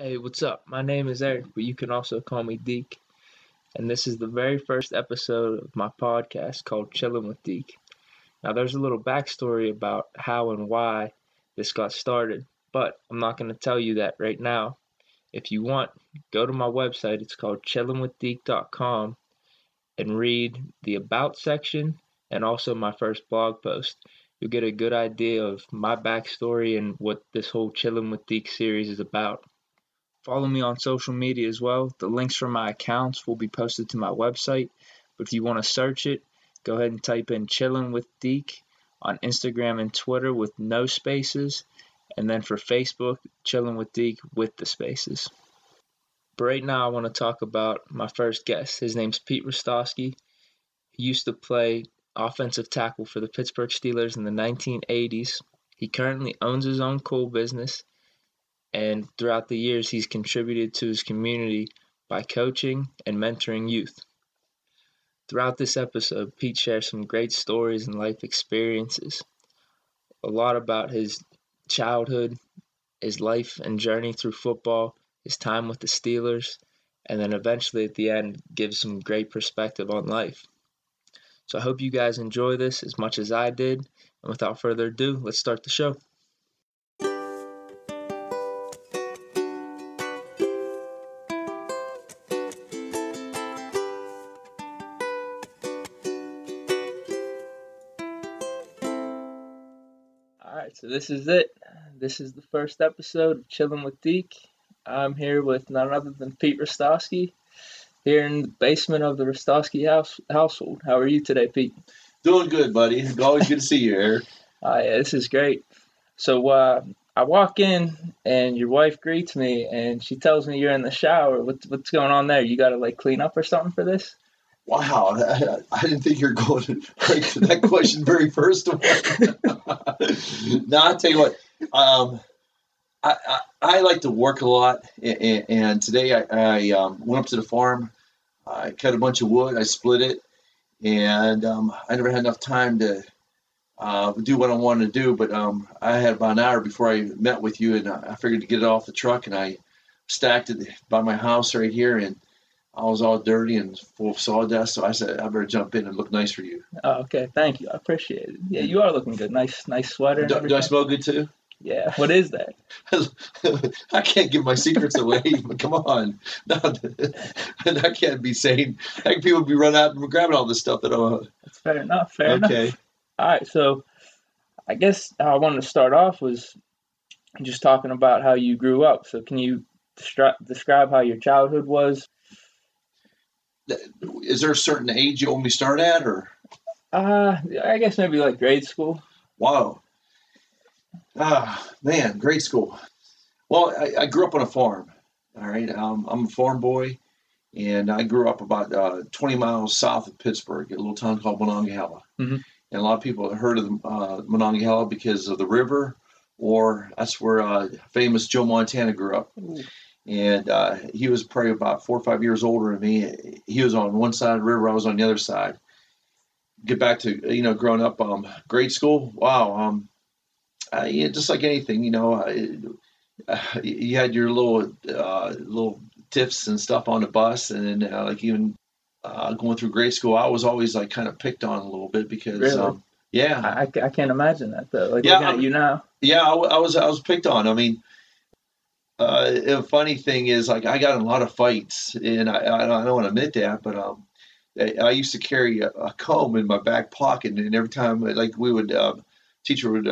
Hey, what's up? My name is Eric, but you can also call me Deke, and this is the very first episode of my podcast called Chillin with Deke. Now, there's a little backstory about how and why this got started, but I'm not going to tell you that right now. If you want, go to my website. It's called chillinwithdeke.com and read the About section and also my first blog post. You'll get a good idea of my backstory and what this whole Chillin with Deke series is about. Follow me on social media as well. The links for my accounts will be posted to my website. But if you want to search it, go ahead and type in Chillin with Deke on Instagram and Twitter with no spaces. And then for Facebook, Chillin with Deke with the spaces. But right now I want to talk about my first guest. His name's Pete Rostosky. He used to play offensive tackle for the Pittsburgh Steelers in the 1980s. He currently owns his own coal business. And throughout the years, he's contributed to his community by coaching and mentoring youth. Throughout this episode, Pete shares some great stories and life experiences, a lot about his childhood, his life and journey through football, his time with the Steelers, and then eventually at the end gives some great perspective on life. So I hope you guys enjoy this as much as I did, and without further ado, let's start the show. Alright, so this is it. This is the first episode of Chillin with Deke. I'm here with none other than Pete Rostosky, here in the basement of the Rostosky household. How are you today, Pete? Doing good, buddy. It's always good to see you, Eric. Yeah, this is great. So I walk in and your wife greets me and she tells me you're in the shower. What's going on there? You got to clean up or something for this? Wow, I didn't think you were going to break that question very first one. No, I'll tell you what. I like to work a lot, and today I went up to the farm. I cut a bunch of wood. I split it, and I never had enough time to do what I wanted to do. But I had about an hour before I met with you, and I figured to get it off the truck, and I stacked it by my house right here, and I was all dirty and full of sawdust, so I said I better jump in and look nice for you. Oh, okay, thank you. I appreciate it. Yeah, you are looking good. Nice sweater. Do I smell good too? Yeah. What is that? I can't give my secrets away. Come on, no, that can't be saying. Like people be running out and grabbing all this stuff that I. That's fair enough. Fair enough. Okay. All right, so I guess how I wanted to start off was just talking about how you grew up. So can you describe how your childhood was? Is there a certain age you want me to start at, or? I guess maybe grade school. Wow. Man, grade school. Well, I grew up on a farm. All right, I'm a farm boy, and I grew up about 20 miles south of Pittsburgh, a little town called Monongahela. Mm-hmm. And a lot of people have heard of Monongahela because of the river, or that's where famous Joe Montana grew up. Ooh. And he was probably about 4 or 5 years older than me. He was on one side of the river, I was on the other side. Get back to, growing up, grade school, wow. Yeah, just like anything, you had your little tips and stuff on the bus. And then even going through grade school, I was always kind of picked on a little bit because, really? Yeah. I can't imagine that, though. Looking at you now. Yeah, I was picked on. I mean, the funny thing is, I got in a lot of fights, and I don't want to admit that, but I used to carry a comb in my back pocket, and every time, we would, teacher would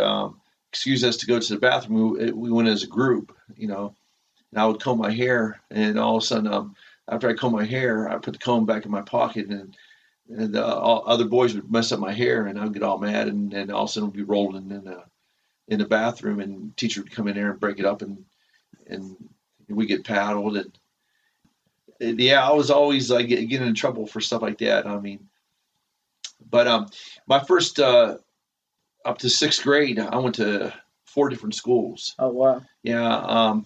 excuse us to go to the bathroom, we went as a group, and I would comb my hair, and all of a sudden, after I comb my hair, I put the comb back in my pocket, and all other boys would mess up my hair, and I would get all mad, and all of a sudden, we'd be rolling in the bathroom, and teacher would come in there and break it up, and we get paddled, and yeah, I was always getting in trouble for stuff like that. I mean, but my first up to sixth grade, I went to 4 different schools. Oh wow! Yeah.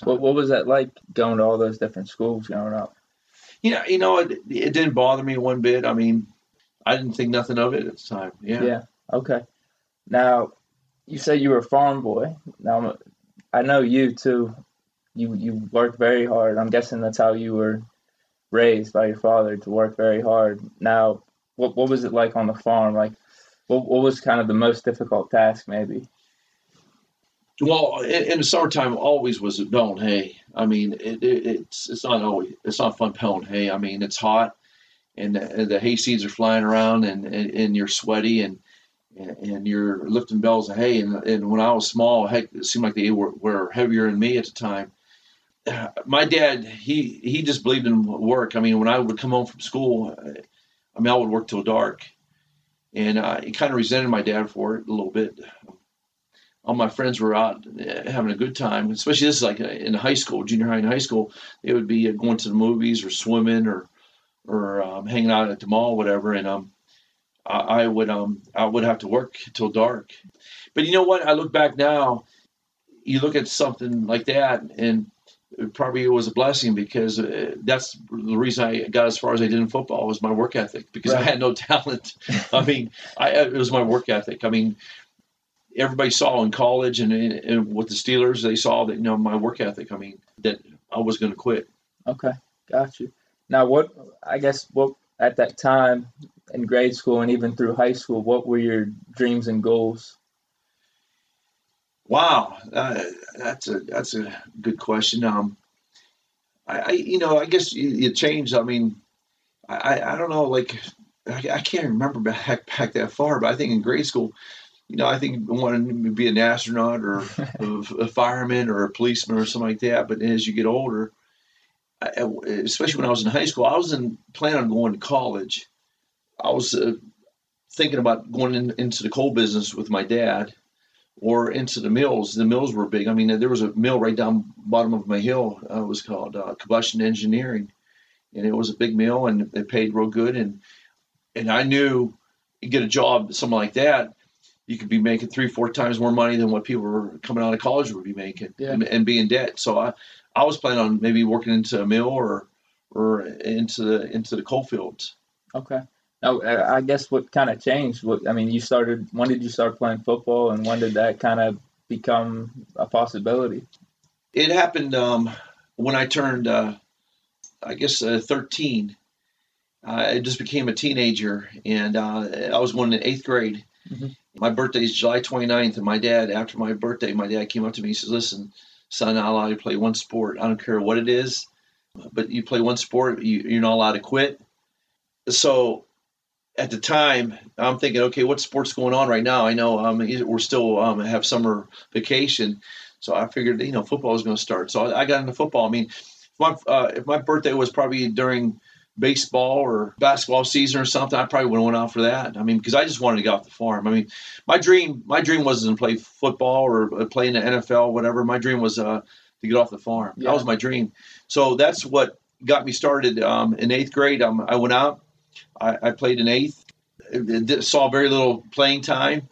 What was that like going to all those different schools growing up? It didn't bother me one bit. I mean, I didn't think nothing of it at the time. Yeah. Yeah. Okay. Now, you said you were a farm boy. Now, I know you too. you worked very hard. I'm guessing that's how you were raised by your father, to work very hard. Now, what was it like on the farm? Like, what was kind of the most difficult task, maybe? Well, in the summertime, always was baling hay. I mean, it's not fun baling hay. I mean, it's hot, and the hay seeds are flying around, and you're sweaty, and you're lifting bales of hay. And when I was small, heck, it seemed like they were heavier than me at the time. My dad, he just believed in work. I mean, when I would come home from school, I mean, I would work till dark, and he kind of resented my dad for it a little bit. All my friends were out having a good time, especially this is like in high school, junior high and high school. They would be going to the movies or swimming or hanging out at the mall, whatever. And I would have to work till dark. But you know what? I look back now. You look at something like that, and it was a blessing because that's the reason I got as far as I did in football was my work ethic because I had no talent. I mean, it was my work ethic. I mean, everybody saw in college and with the Steelers, they saw that, my work ethic. I mean, that I was going to quit. Okay, got you. Now, what at that time in grade school and even through high school, what were your dreams and goals? Wow, that's a good question. I guess you change. I mean, I don't know, like I can't remember back that far, but I think in grade school, I think I wanted to be an astronaut or a fireman or a policeman or something like that. But as you get older, especially when I was in high school, I wasn't planning on going to college. I was thinking about going into the coal business with my dad or into the mills. The mills were big. I mean, there was a mill right down bottom of my hill. It was called Combustion Engineering. And it was a big mill, and it paid real good. And I knew you get a job, something like that, you could be making 3-4 times more money than what people were coming out of college would be making, and be in debt. So I was planning on maybe working into a mill or into the coal fields. Okay. Now, I guess what kind of changed? When did you start playing football, and when did that kind of become a possibility? It happened when I turned, 13. I just became a teenager, and I was going in 8th grade. Mm-hmm. My birthday is July 29th, and my dad, after my birthday, came up to me. He says, "Listen, son, I'll allow you to play one sport. I don't care what it is, but you play one sport, you're not allowed to quit." So at the time, I'm thinking, okay, what sport's going on right now? I know we're still have summer vacation, so I figured football was going to start. So I got into football. I mean, if my birthday was probably during baseball or basketball season or something, I probably would have went out for that. I mean, because I just wanted to get off the farm. I mean, my dream wasn't to play football or play in the NFL, whatever. My dream was to get off the farm. Yeah. That was my dream. So that's what got me started. In 8th grade, I went out. I played in 8th. Saw very little playing time.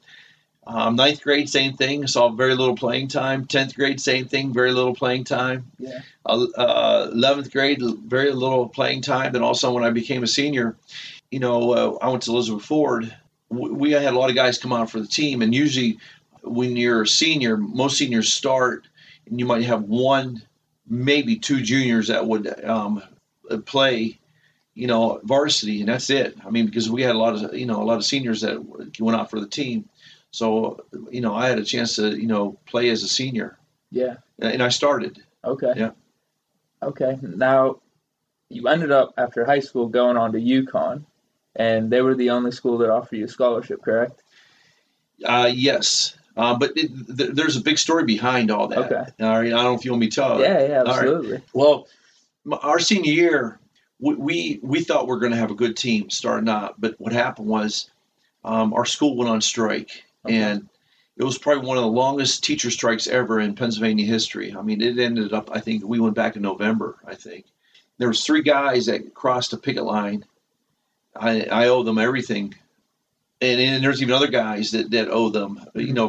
9th grade, same thing. Saw very little playing time. 10th grade, same thing. Very little playing time. Yeah. 11th grade, very little playing time. Then also when I became a senior, I went to Elizabeth Ford. We had a lot of guys come out for the team. And usually when you're a senior, most seniors start, and you might have one, maybe 2 juniors that would play, varsity, and that's it. I mean, because we had a lot of seniors that went out for the team. So, I had a chance to, play as a senior. Yeah. And I started. Okay. Yeah. Okay. Now, you ended up, after high school, going on to Uconn, and they were the only school that offered you a scholarship, correct? Yes. But there's a big story behind all that. Okay. All right. I don't know if you want me to tell it. Yeah, absolutely. Right. Well, our senior year, we thought we were going to have a good team starting out, but what happened was our school went on strike. Okay. And it was probably one of the longest teacher strikes ever in Pennsylvania history. I mean, it ended up, I think, we went back in November, I think. There was 3 guys that crossed the picket line. I owe them everything. And there's even other guys that owe them,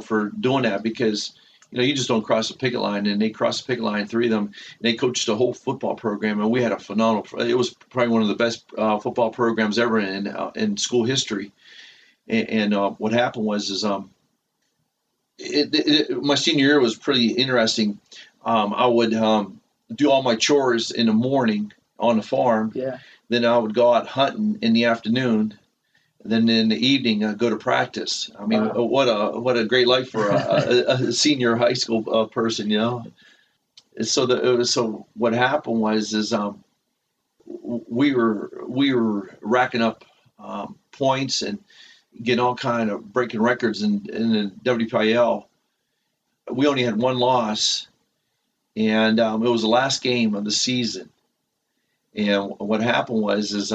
for doing that because, you just don't cross the picket line. And they crossed the picket line, 3 of them, and they coached the whole football program. And we had it was probably one of the best football programs ever in school history. And what happened was my senior year was pretty interesting. I would do all my chores in the morning on the farm. Yeah. Then I would go out hunting in the afternoon. Then in the evening, I'd go to practice. I mean, Wow. what a great life for a senior high school person, you know. So what happened was we were racking up points and getting all kind of breaking records in the WPIL. We only had one loss, and it was the last game of the season. And what happened was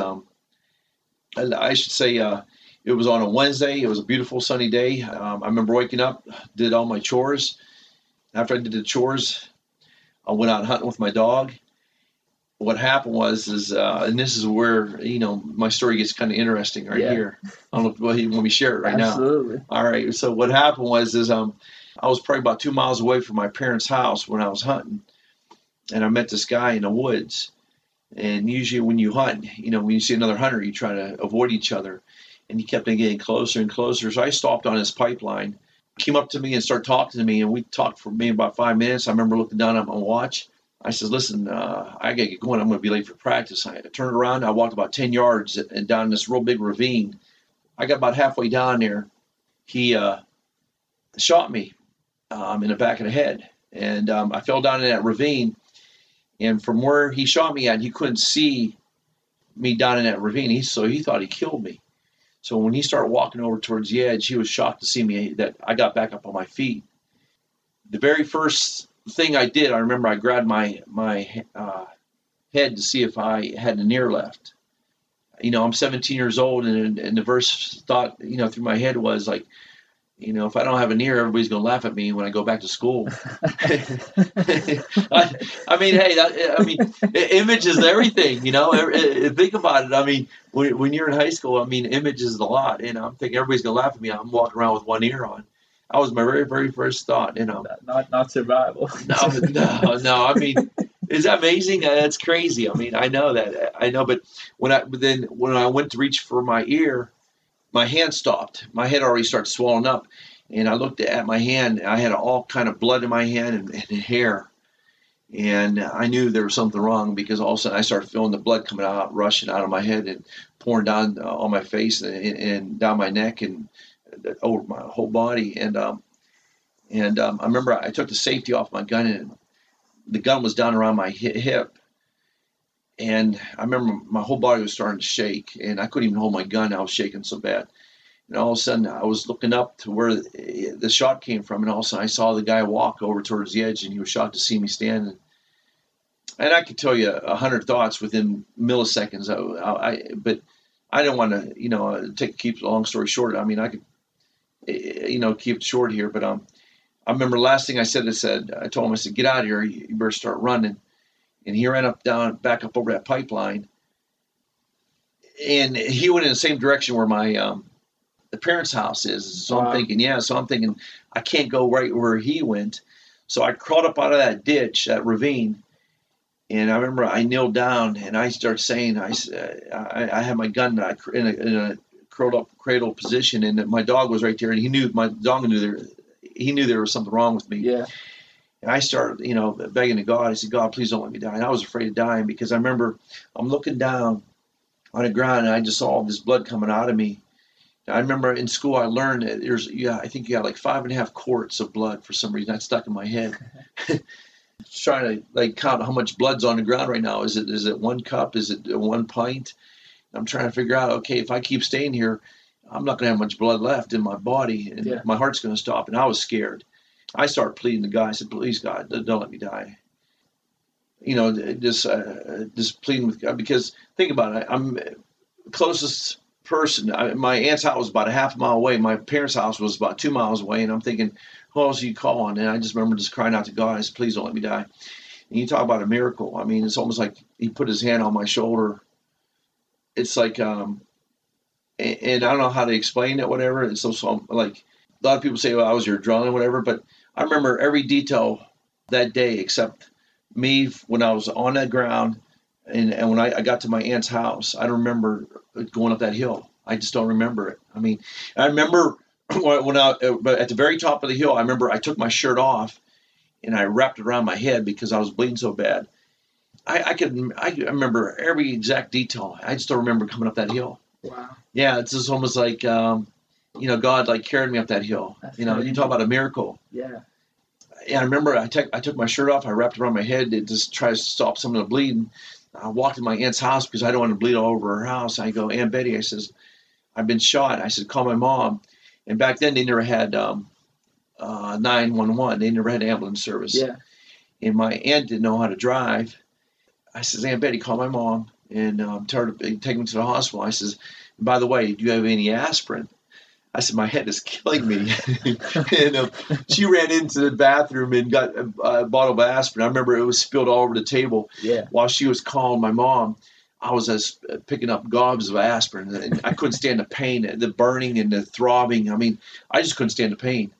I should say it was on a Wednesday. It was a beautiful sunny day. I remember waking up, did all my chores. After I did the chores, I went out hunting with my dog. What happened was and this is where, you know, my story gets kind of interesting right here. I don't know if you want me to share it right Absolutely. now. All right. So what happened was I was probably about 2 miles away from my parents' house when I was hunting, and I met this guy in the woods. And usually when you hunt, you know, when you see another hunter, you try to avoid each other. And he kept on getting closer and closer. So I stopped on his pipeline, came up to me and started talking to me. And we talked for maybe about 5 minutes. I remember looking down at my watch. I said, listen, I got to get going. I'm going to be late for practice. I turned around. I walked about 10 yards and down this real big ravine. I got about halfway down there. He shot me in the back of the head. And I fell down in that ravine. And from where he shot me at, he couldn't see me down in that ravine. So he thought he killed me. So when he started walking over towards the edge, he was shocked to see me, that I got back up on my feet. The very first thing I did, I remember I grabbed my head to see if I had an ear left. You know, I'm 17 years old, and the first thought, you know, through my head was like, you know, if I don't have an ear, everybody's going to laugh at me when I go back to school. I mean, hey, image is everything, you know. Think about it. I mean, when you're in high school, I mean, image is a lot. And I'm thinking everybody's going to laugh at me. I'm walking around with one ear on. That was my very, very first thought, you know. Not survival. No. I mean, is that amazing? That's crazy. I mean, I know that. I know, but when I went to reach for my ear, my hand stopped. My head already started swelling up, and I looked at my hand. I had all kind of blood in my hand and hair, and I knew there was something wrong, because all of a sudden I started feeling the blood coming out, rushing out of my head and pouring down on my face and down my neck and over my whole body. And I remember I took the safety off my gun, and the gun was down around my hip. And I remember my whole body was starting to shake, and I couldn't even hold my gun. I was shaking so bad. And all of a sudden, I was looking up to where the shot came from, and all of a sudden, I saw the guy walk over towards the edge, and he was shocked to see me standing. And I could tell you 100 thoughts within milliseconds. But I don't want to, you know, keep a long story short. I mean, I could, you know, keep it short here. But I remember the last thing I said, I told him, I said, get out of here. You better start running. And he ran back up over that pipeline, and he went in the same direction where my the parents' house is. So wow. I'm thinking, I can't go right where he went. So I crawled up out of that ditch, that ravine, and I remember I kneeled down and I started saying, I had my gun in a curled up cradle position, and my dog was right there, and my dog knew there was something wrong with me. Yeah. And I started, you know, begging to God. I said, God, please don't let me die. And I was afraid of dying, because I remember I'm looking down on the ground, and I just saw all this blood coming out of me. And I remember in school I learned that I think you got like 5.5 quarts of blood for some reason. That stuck in my head. Trying to like count how much blood's on the ground right now. Is it 1 cup? Is it 1 pint? I'm trying to figure out, okay, if I keep staying here, I'm not going to have much blood left in my body, and my heart's going to stop. And I was scared. I started pleading to God. I said, please, God, don't let me die. You know, just pleading with God, because think about it. I'm the closest person. My aunt's house was about a half a mile away. My parents' house was about 2 miles away. And I'm thinking, who else are you calling? And I just remember just crying out to God. I said, please don't let me die. And you talk about a miracle. I mean, it's almost like he put his hand on my shoulder. It's like, and I don't know how to explain it, whatever. And so like, a lot of people say, well, I was your adrenaline, whatever, but I remember every detail that day except me when I was on that ground, and when I got to my aunt's house. I don't remember going up that hill. I just don't remember it. I mean, I remember but at the very top of the hill, I remember I took my shirt off and I wrapped it around my head because I was bleeding so bad. I remember every exact detail. I just don't remember coming up that hill. Wow. Yeah, it's just almost like, God like carried me up that hill. That's You crazy. talk about a miracle. Yeah. Yeah, I remember I took my shirt off. I wrapped it around my head to just try to stop some of the bleeding. I walked to my aunt's house because I don't want to bleed all over her house. I go, Aunt Betty, I says, I've been shot. I said, call my mom. And back then they never had 911. They never had ambulance service. Yeah. And my aunt didn't know how to drive. I says, Aunt Betty, call my mom and tell her to take me to the hospital. I says, by the way, do you have any aspirin? I said, my head is killing me. And she ran into the bathroom and got a bottle of aspirin. I remember it was spilled all over the table. Yeah. While she was calling my mom, I was picking up gobs of aspirin. And I couldn't stand the pain, the burning and the throbbing. I mean, I just couldn't stand the pain.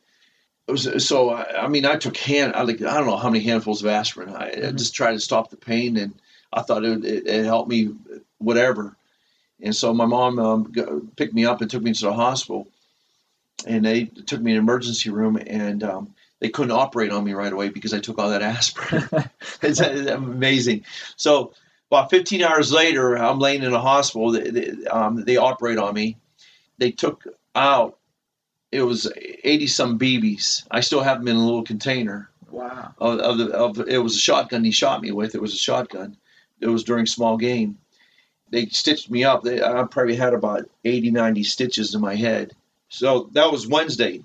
It was, so, I mean, I took I don't know how many handfuls of aspirin. I just tried to stop the pain, and I thought it helped me, whatever. And so my mom picked me up and took me to the hospital. And they took me in an emergency room, and they couldn't operate on me right away because I took all that aspirin. It's amazing. So about 15 hours later, I'm laying in a hospital. They operate on me. They took out, it was 80-some BBs. I still have them in a little container. Wow. It was a shotgun he shot me with. It was a shotgun. It was during small game. They stitched me up. I probably had about 80, 90 stitches in my head. So that was Wednesday.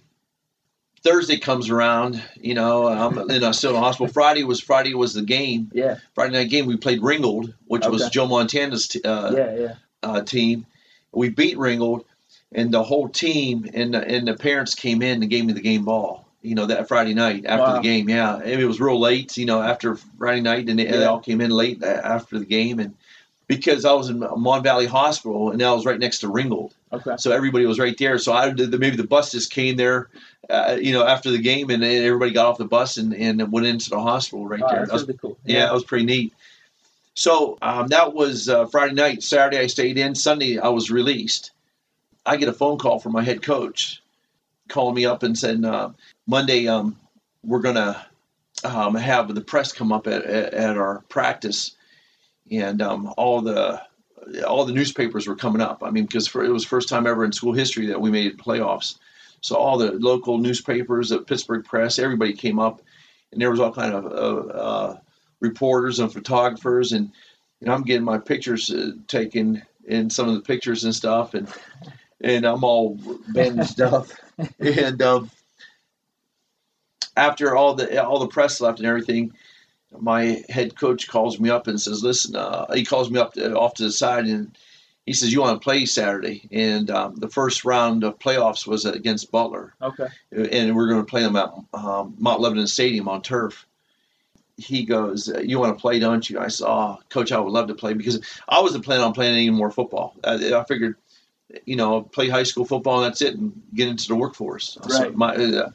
Thursday comes around, I'm still in the hospital. Friday was the game. Yeah. Friday night game, we played Ringgold, which was Joe Montana's team. We beat Ringgold, and the whole team and the parents came in and gave me the game ball. That Friday night after the game. Yeah, and it was real late. After Friday night, and they all came in late after the game, and because I was in Mon Valley Hospital, and I was right next to Ringgold. Okay. So everybody was right there. So maybe the bus just came there, after the game, and everybody got off the bus and went into the hospital right there. That's really cool. Yeah, it was pretty neat. So that was Friday night. Saturday I stayed in. Sunday I was released. I get a phone call from my head coach, calling me up and said, Monday we're gonna have the press come up at our practice, and all the newspapers were coming up. I mean, because it was the first time ever in school history that we made playoffs. So all the local newspapers, the Pittsburgh Press, everybody came up, and there was all kind of reporters and photographers, and I'm getting my pictures taken in some of the pictures and stuff, and I'm all bandaged up. And after all the press left and everything, my head coach calls me up and says, listen, he calls me up off to the side, and he says, you want to play Saturday? And the first round of playoffs was against Butler. Okay. And we're going to play them at Mount Lebanon Stadium on turf. He goes, you want to play, don't you? I said, oh, Coach, I would love to play, because I wasn't planning on playing any more football. I figured, play high school football and that's it, and get into the workforce. Right. So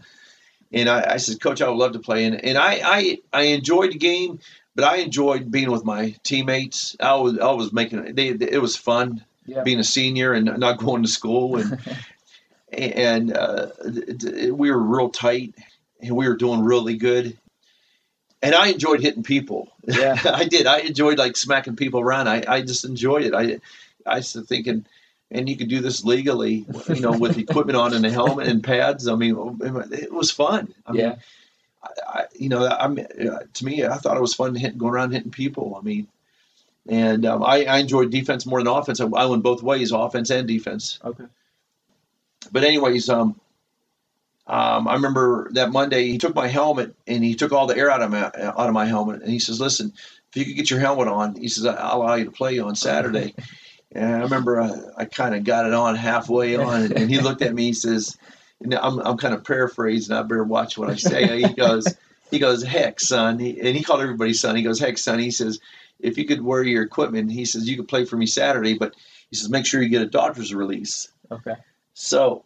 and I said, Coach, I would love to play. And I enjoyed the game, but I enjoyed being with my teammates. I was making it was fun being a senior and not going to school. And we were real tight, and we were doing really good. And I enjoyed hitting people. Yeah, I did. I enjoyed smacking people around. I just enjoyed it. I started thinking, and you could do this legally, with equipment on and a helmet and pads. I mean, it was fun. I mean, to me, I thought it was fun going around hitting people. I mean, and I enjoyed defense more than offense. I went both ways, offense and defense. Okay. But anyways, I remember that Monday he took my helmet and he took all the air out of my helmet, and he says, "Listen, if you could get your helmet on," he says, "I'll allow you to play on Saturday." And I remember I kind of got it on halfway on, and he looked at me. He says, and I'm kind of paraphrasing. I better watch what I say. He goes, heck, son. And he called everybody son. He goes, heck, son. He says, if you could wear your equipment, he says, you could play for me Saturday, but he says, make sure you get a doctor's release. Okay. So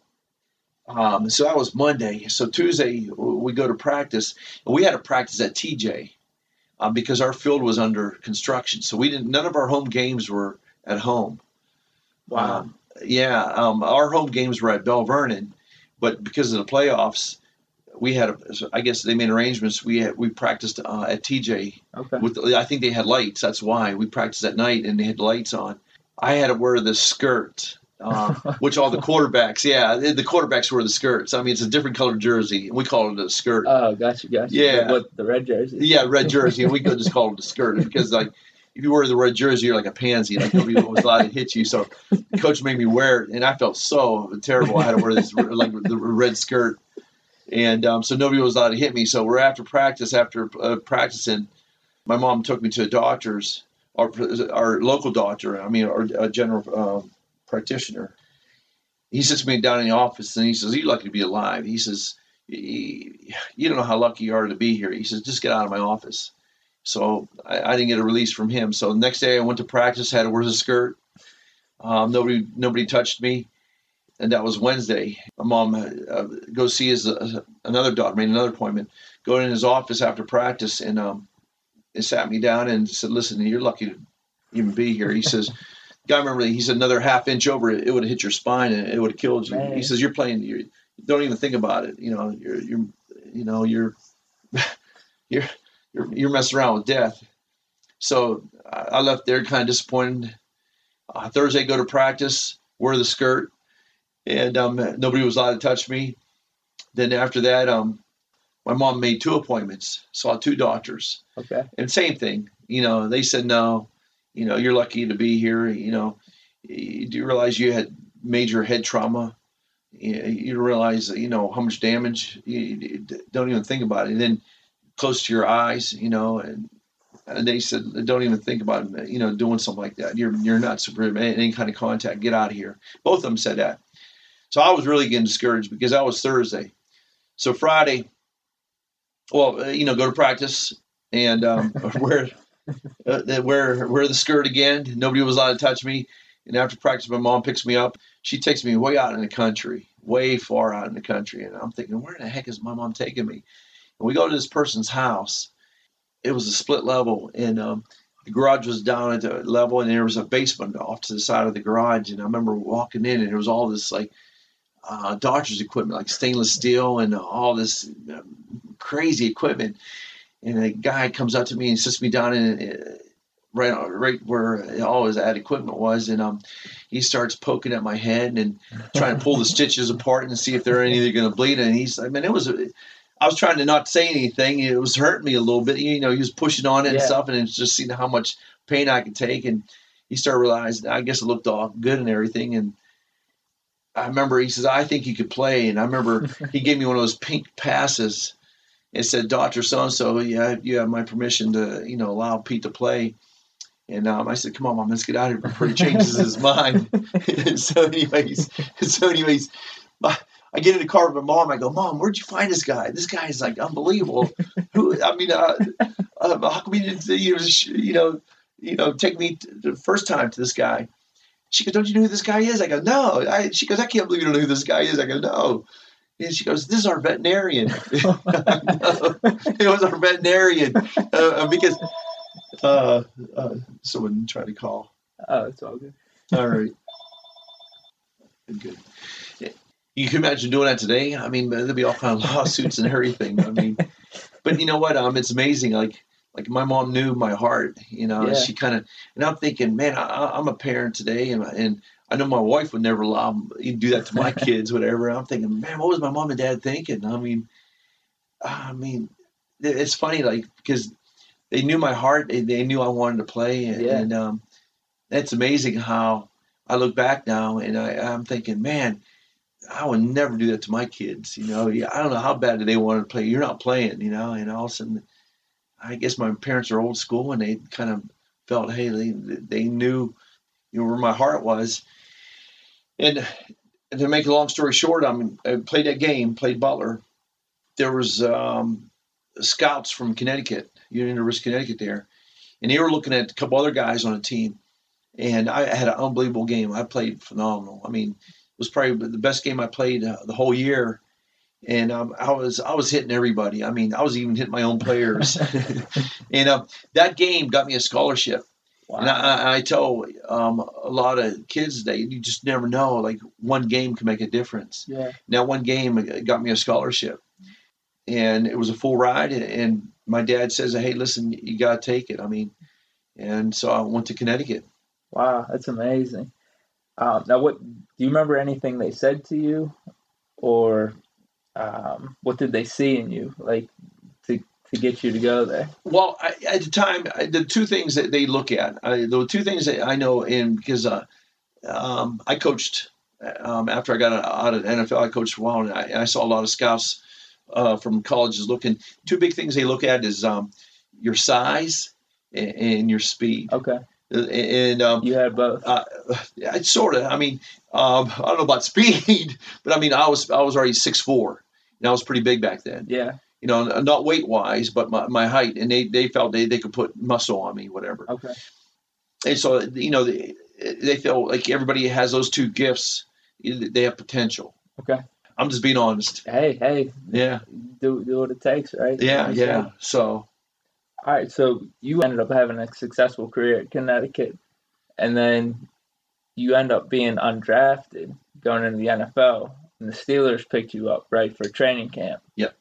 that was Monday. So Tuesday we go to practice, and we had to practice at TJ because our field was under construction. So none of our home games were at home. Wow. Our home games were at Bell Vernon, but because of the playoffs, we had I guess they made arrangements. We practiced at TJ. Okay. I think they had lights. That's why we practiced at night, and they had lights on. I had to wear the skirt, which all the quarterbacks, the quarterbacks wear the skirts. I mean, it's a different colored jersey, and we call it a skirt. Oh, gotcha. Yeah. The red jersey? Yeah, red jersey, and we could just call it a skirt because, like, if you wear the red jersey, you're like a pansy. Like, nobody was allowed to hit you. So the coach made me wear it, and I felt so terrible. I had to wear this, like, the red skirt. And so nobody was allowed to hit me. So we're after practicing, my mom took me to a doctor's, our local doctor, our general practitioner. He sits me down in the office, and he says, "You're lucky to be alive." He says, "You don't know how lucky you are to be here." He says, "Just get out of my office." So I didn't get a release from him. So the next day I went to practice, had to wear the skirt. Nobody touched me. And that was Wednesday. My mom go see another doctor, made another appointment, go in his office after practice, and he sat me down and said, "Listen, you're lucky to even be here." He says, "Guy, remember," he said, "another half inch over it, it would have hit your spine and it would have killed you." Man. He says, "You're playing. You don't even think about it. You're messing around with death." So I left there kind of disappointed. Thursday, go to practice, wear the skirt. And nobody was allowed to touch me. Then after that, my mom made 2 appointments, saw 2 doctors. Okay. And same thing. They said, "No, you're lucky to be here. Do you realize you had major head trauma? You realize, how much damage? You don't even think about it. And then close to your eyes, and they said, don't even think about, doing something like that. You're not super any kind of contact. Get out of here." Both of them said that. So I was really getting discouraged because that was Thursday. So Friday, go to practice and wear the skirt again. Nobody was allowed to touch me. And after practice, my mom picks me up. She takes me way out in the country, way far out in the country. And I'm thinking, where the heck is my mom taking me? And we go to this person's house. It was a split level, and the garage was down at the level, and there was a basement off to the side of the garage. And I remember walking in, and there was all this like doctor's equipment, like stainless steel and all this crazy equipment. And a guy comes up to me and sits me down in right where all his ad equipment was, and he starts poking at my head and trying to pull the stitches apart and see if they're going to bleed. And he's, I was trying to not say anything. It was hurting me a little bit. He was pushing on it and stuff, and it's just seeing how much pain I could take. And he started realizing, I guess it looked all good and everything. And I remember he says, "I think you could play." And I remember he gave me one of those pink passes. It said, "Dr. So-and-so, you have my permission to, allow Pete to play." And I said, "Come on, Mom, let's get out of here before he changes his mind." So anyways, I get in the car with my mom. I go, "Mom, where'd you find this guy? This guy is like unbelievable. How come you didn't, take me the first time to this guy?" She goes, "Don't you know who this guy is?" I go, "No." She goes, "I can't believe you don't know who this guy is." I go, "No." And she goes, "This is our veterinarian." It was our veterinarian because someone tried to call. Oh, it's all good. All right. Good. You can imagine doing that today. There'd be all kinds of lawsuits and everything. But you know what? It's amazing. Like my mom knew my heart, she kind of, and I'm thinking, man, I'm a parent today, and I know my wife would never allow me to do that to my kids, whatever. I'm thinking, man, what was my mom and dad thinking? It's funny, because they knew my heart, they knew I wanted to play, and it's amazing how I look back now, and I'm thinking, man, I would never do that to my kids. I don't know how bad they wanted to play. You're not playing, and all of a sudden, I guess my parents are old school, and they kind of felt, hey, they knew, where my heart was. And to make a long story short, I played that game, played Butler. There was scouts from Connecticut, University of Connecticut there, and they were looking at a couple other guys on a team. And I had an unbelievable game. I played phenomenal. It was probably the best game I played the whole year. And I was hitting everybody. I was even hitting my own players. And that game got me a scholarship. Wow. And I tell a lot of kids today, you just never know. Like, one game can make a difference. Yeah. Now, one game got me a scholarship. and it was a full ride. And my dad says, "Hey, listen, you got to take it." I mean, and so I went to Connecticut. Wow, that's amazing. Now, what do you remember anything they said to you, or what did they see in you, like to get you to go there? Well, at the time, the two things that they look at, the two things that I know, because I coached after I got out of the NFL. I coached for a while, and I saw a lot of scouts from colleges looking. Two big things they look at is your size and your speed. Okay. And you had both. Sort of. I mean, I don't know about speed, but I mean, I was already 6'4", and I was pretty big back then. Yeah. You know, not weight wise, but my height, and they felt they could put muscle on me, whatever. Okay. And so, you know, they feel like everybody has those two gifts. They have potential. Okay. I'm just being honest. Hey. Yeah. Do what it takes, right? Yeah. So. All right. So you ended up having a successful career at Connecticut, and then you end up being undrafted, going into the NFL, and the Steelers picked you up, right, for training camp. Yep.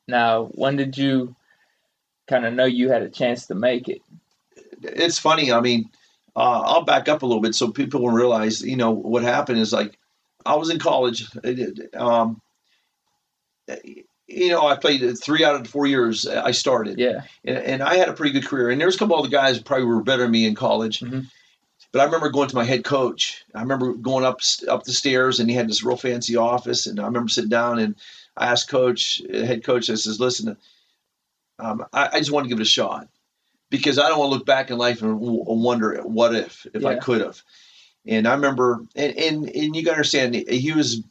Now, when did you kind of know you had a chance to make it? It's funny. I mean, I'll back up a little bit so people will realize, you know, what happened is, like, I was in college. You know, I played 3 out of the 4 years I started. Yeah. And I had a pretty good career. And there's a couple other guys who probably were better than me in college. Mm-hmm. But I remember going to my head coach. I remember going up the stairs, and he had this real fancy office. And I remember sitting down, and I asked head coach, I says, listen, I just want to give it a shot, because I don't want to look back in life and wonder what if I could have. And I remember, and you got to understand, he was,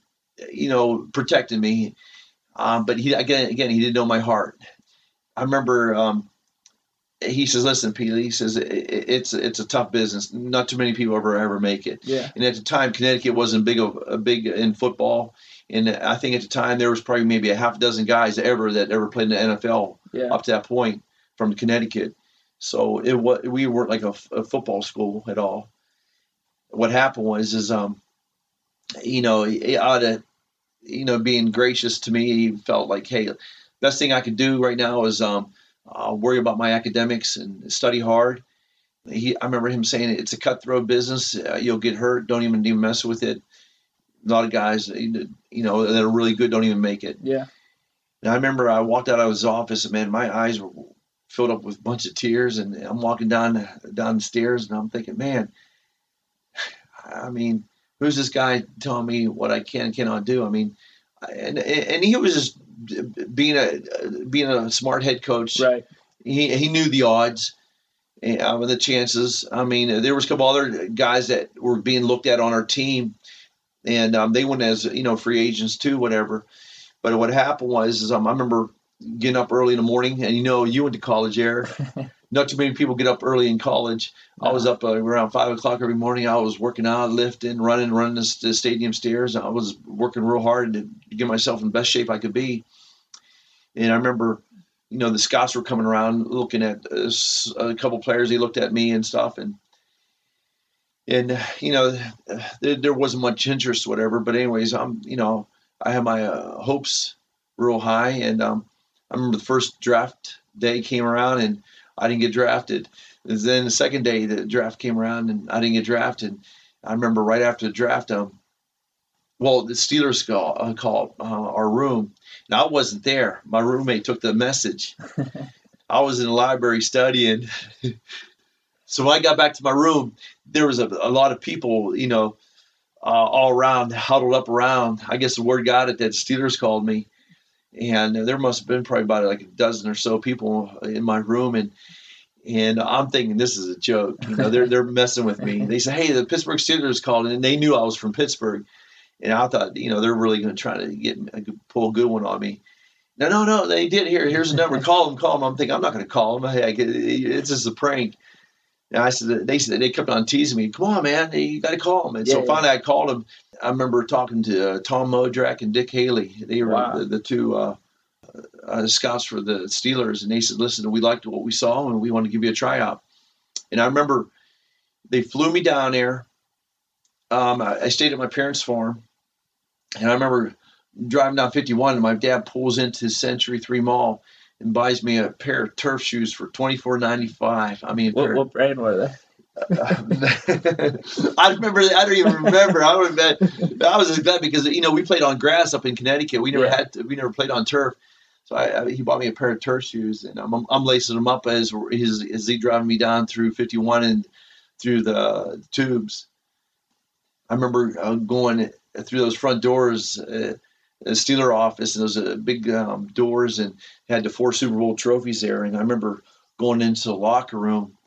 you know, protecting me. But he didn't know my heart. I remember he says, "Listen, Pete," he says, it's a tough business. Not too many people ever make it. Yeah. And at the time, Connecticut wasn't big in football, and I think at the time there was probably maybe a half dozen guys that ever played in the NFL up to that point from Connecticut. So we weren't like a football school at all. What happened was you know, out of, you know, being gracious to me, he felt like, hey, best thing I could do right now is worry about my academics and study hard. I remember him saying it's a cutthroat business. You'll get hurt. Don't even mess with it. A lot of guys, you know, that are really good don't even make it. Yeah. And I remember I walked out of his office, and man, my eyes were filled up with a bunch of tears, and I'm walking down the stairs, and I'm thinking, man, I mean, who's this guy telling me what I can and cannot do? I mean, and he was just being a smart head coach. Right. He knew the odds and the chances. I mean, there was a couple other guys that were being looked at on our team, and they went as, you know, free agents too, whatever. But what happened was I remember getting up early in the morning, and, you know, you went to college, Eric. Not too many people get up early in college. No. I was up around 5 o'clock every morning. I was working out, lifting, running the stadium stairs. I was working real hard to get myself in the best shape I could be. And I remember, you know, the scouts were coming around looking at a couple players. They looked at me and stuff. And you know, there wasn't much interest, whatever. But anyways, you know, I had my hopes real high. And I remember the first draft day came around, and I didn't get drafted. And then the second day, the draft came around, and I didn't get drafted. I remember right after the draft, the Steelers called our room, and I wasn't there. My roommate took the message. I was in the library studying. So when I got back to my room, there was a lot of people, you know, all around, huddled up around. I guess the word got it that Steelers called me. And there must have been probably about like a dozen or so people in my room, and I'm thinking this is a joke. You know, they're messing with me. They say, "Hey, the Pittsburgh Steelers called," and they knew I was from Pittsburgh, and I thought, you know, they're really going to try to pull a good one on me. No, they did. Here's a number. Call them. I'm thinking I'm not going to call them. Hey, it's just a prank. And they kept on teasing me. Come on, man, you got to call them. And so finally, I called them. I remember talking to Tom Modrak and Dick Haley. They were the two scouts for the Steelers, and they said, "Listen, we liked what we saw, and we want to give you a tryout." And I remember they flew me down there. I stayed at my parents' farm, and I remember driving down 51, and my dad pulls into Century 3 Mall and buys me a pair of turf shoes for $24.95. I mean, What brand were they? I remember. I don't even remember. I was just glad because we played on grass up in Connecticut. We never played on turf. So he bought me a pair of turf shoes, and I'm lacing them up as he driving me down through 51 and through the tubes. I remember going through those front doors, the Steeler office, and those big doors, and had the 4 Super Bowl trophies there. And I remember going into the locker room.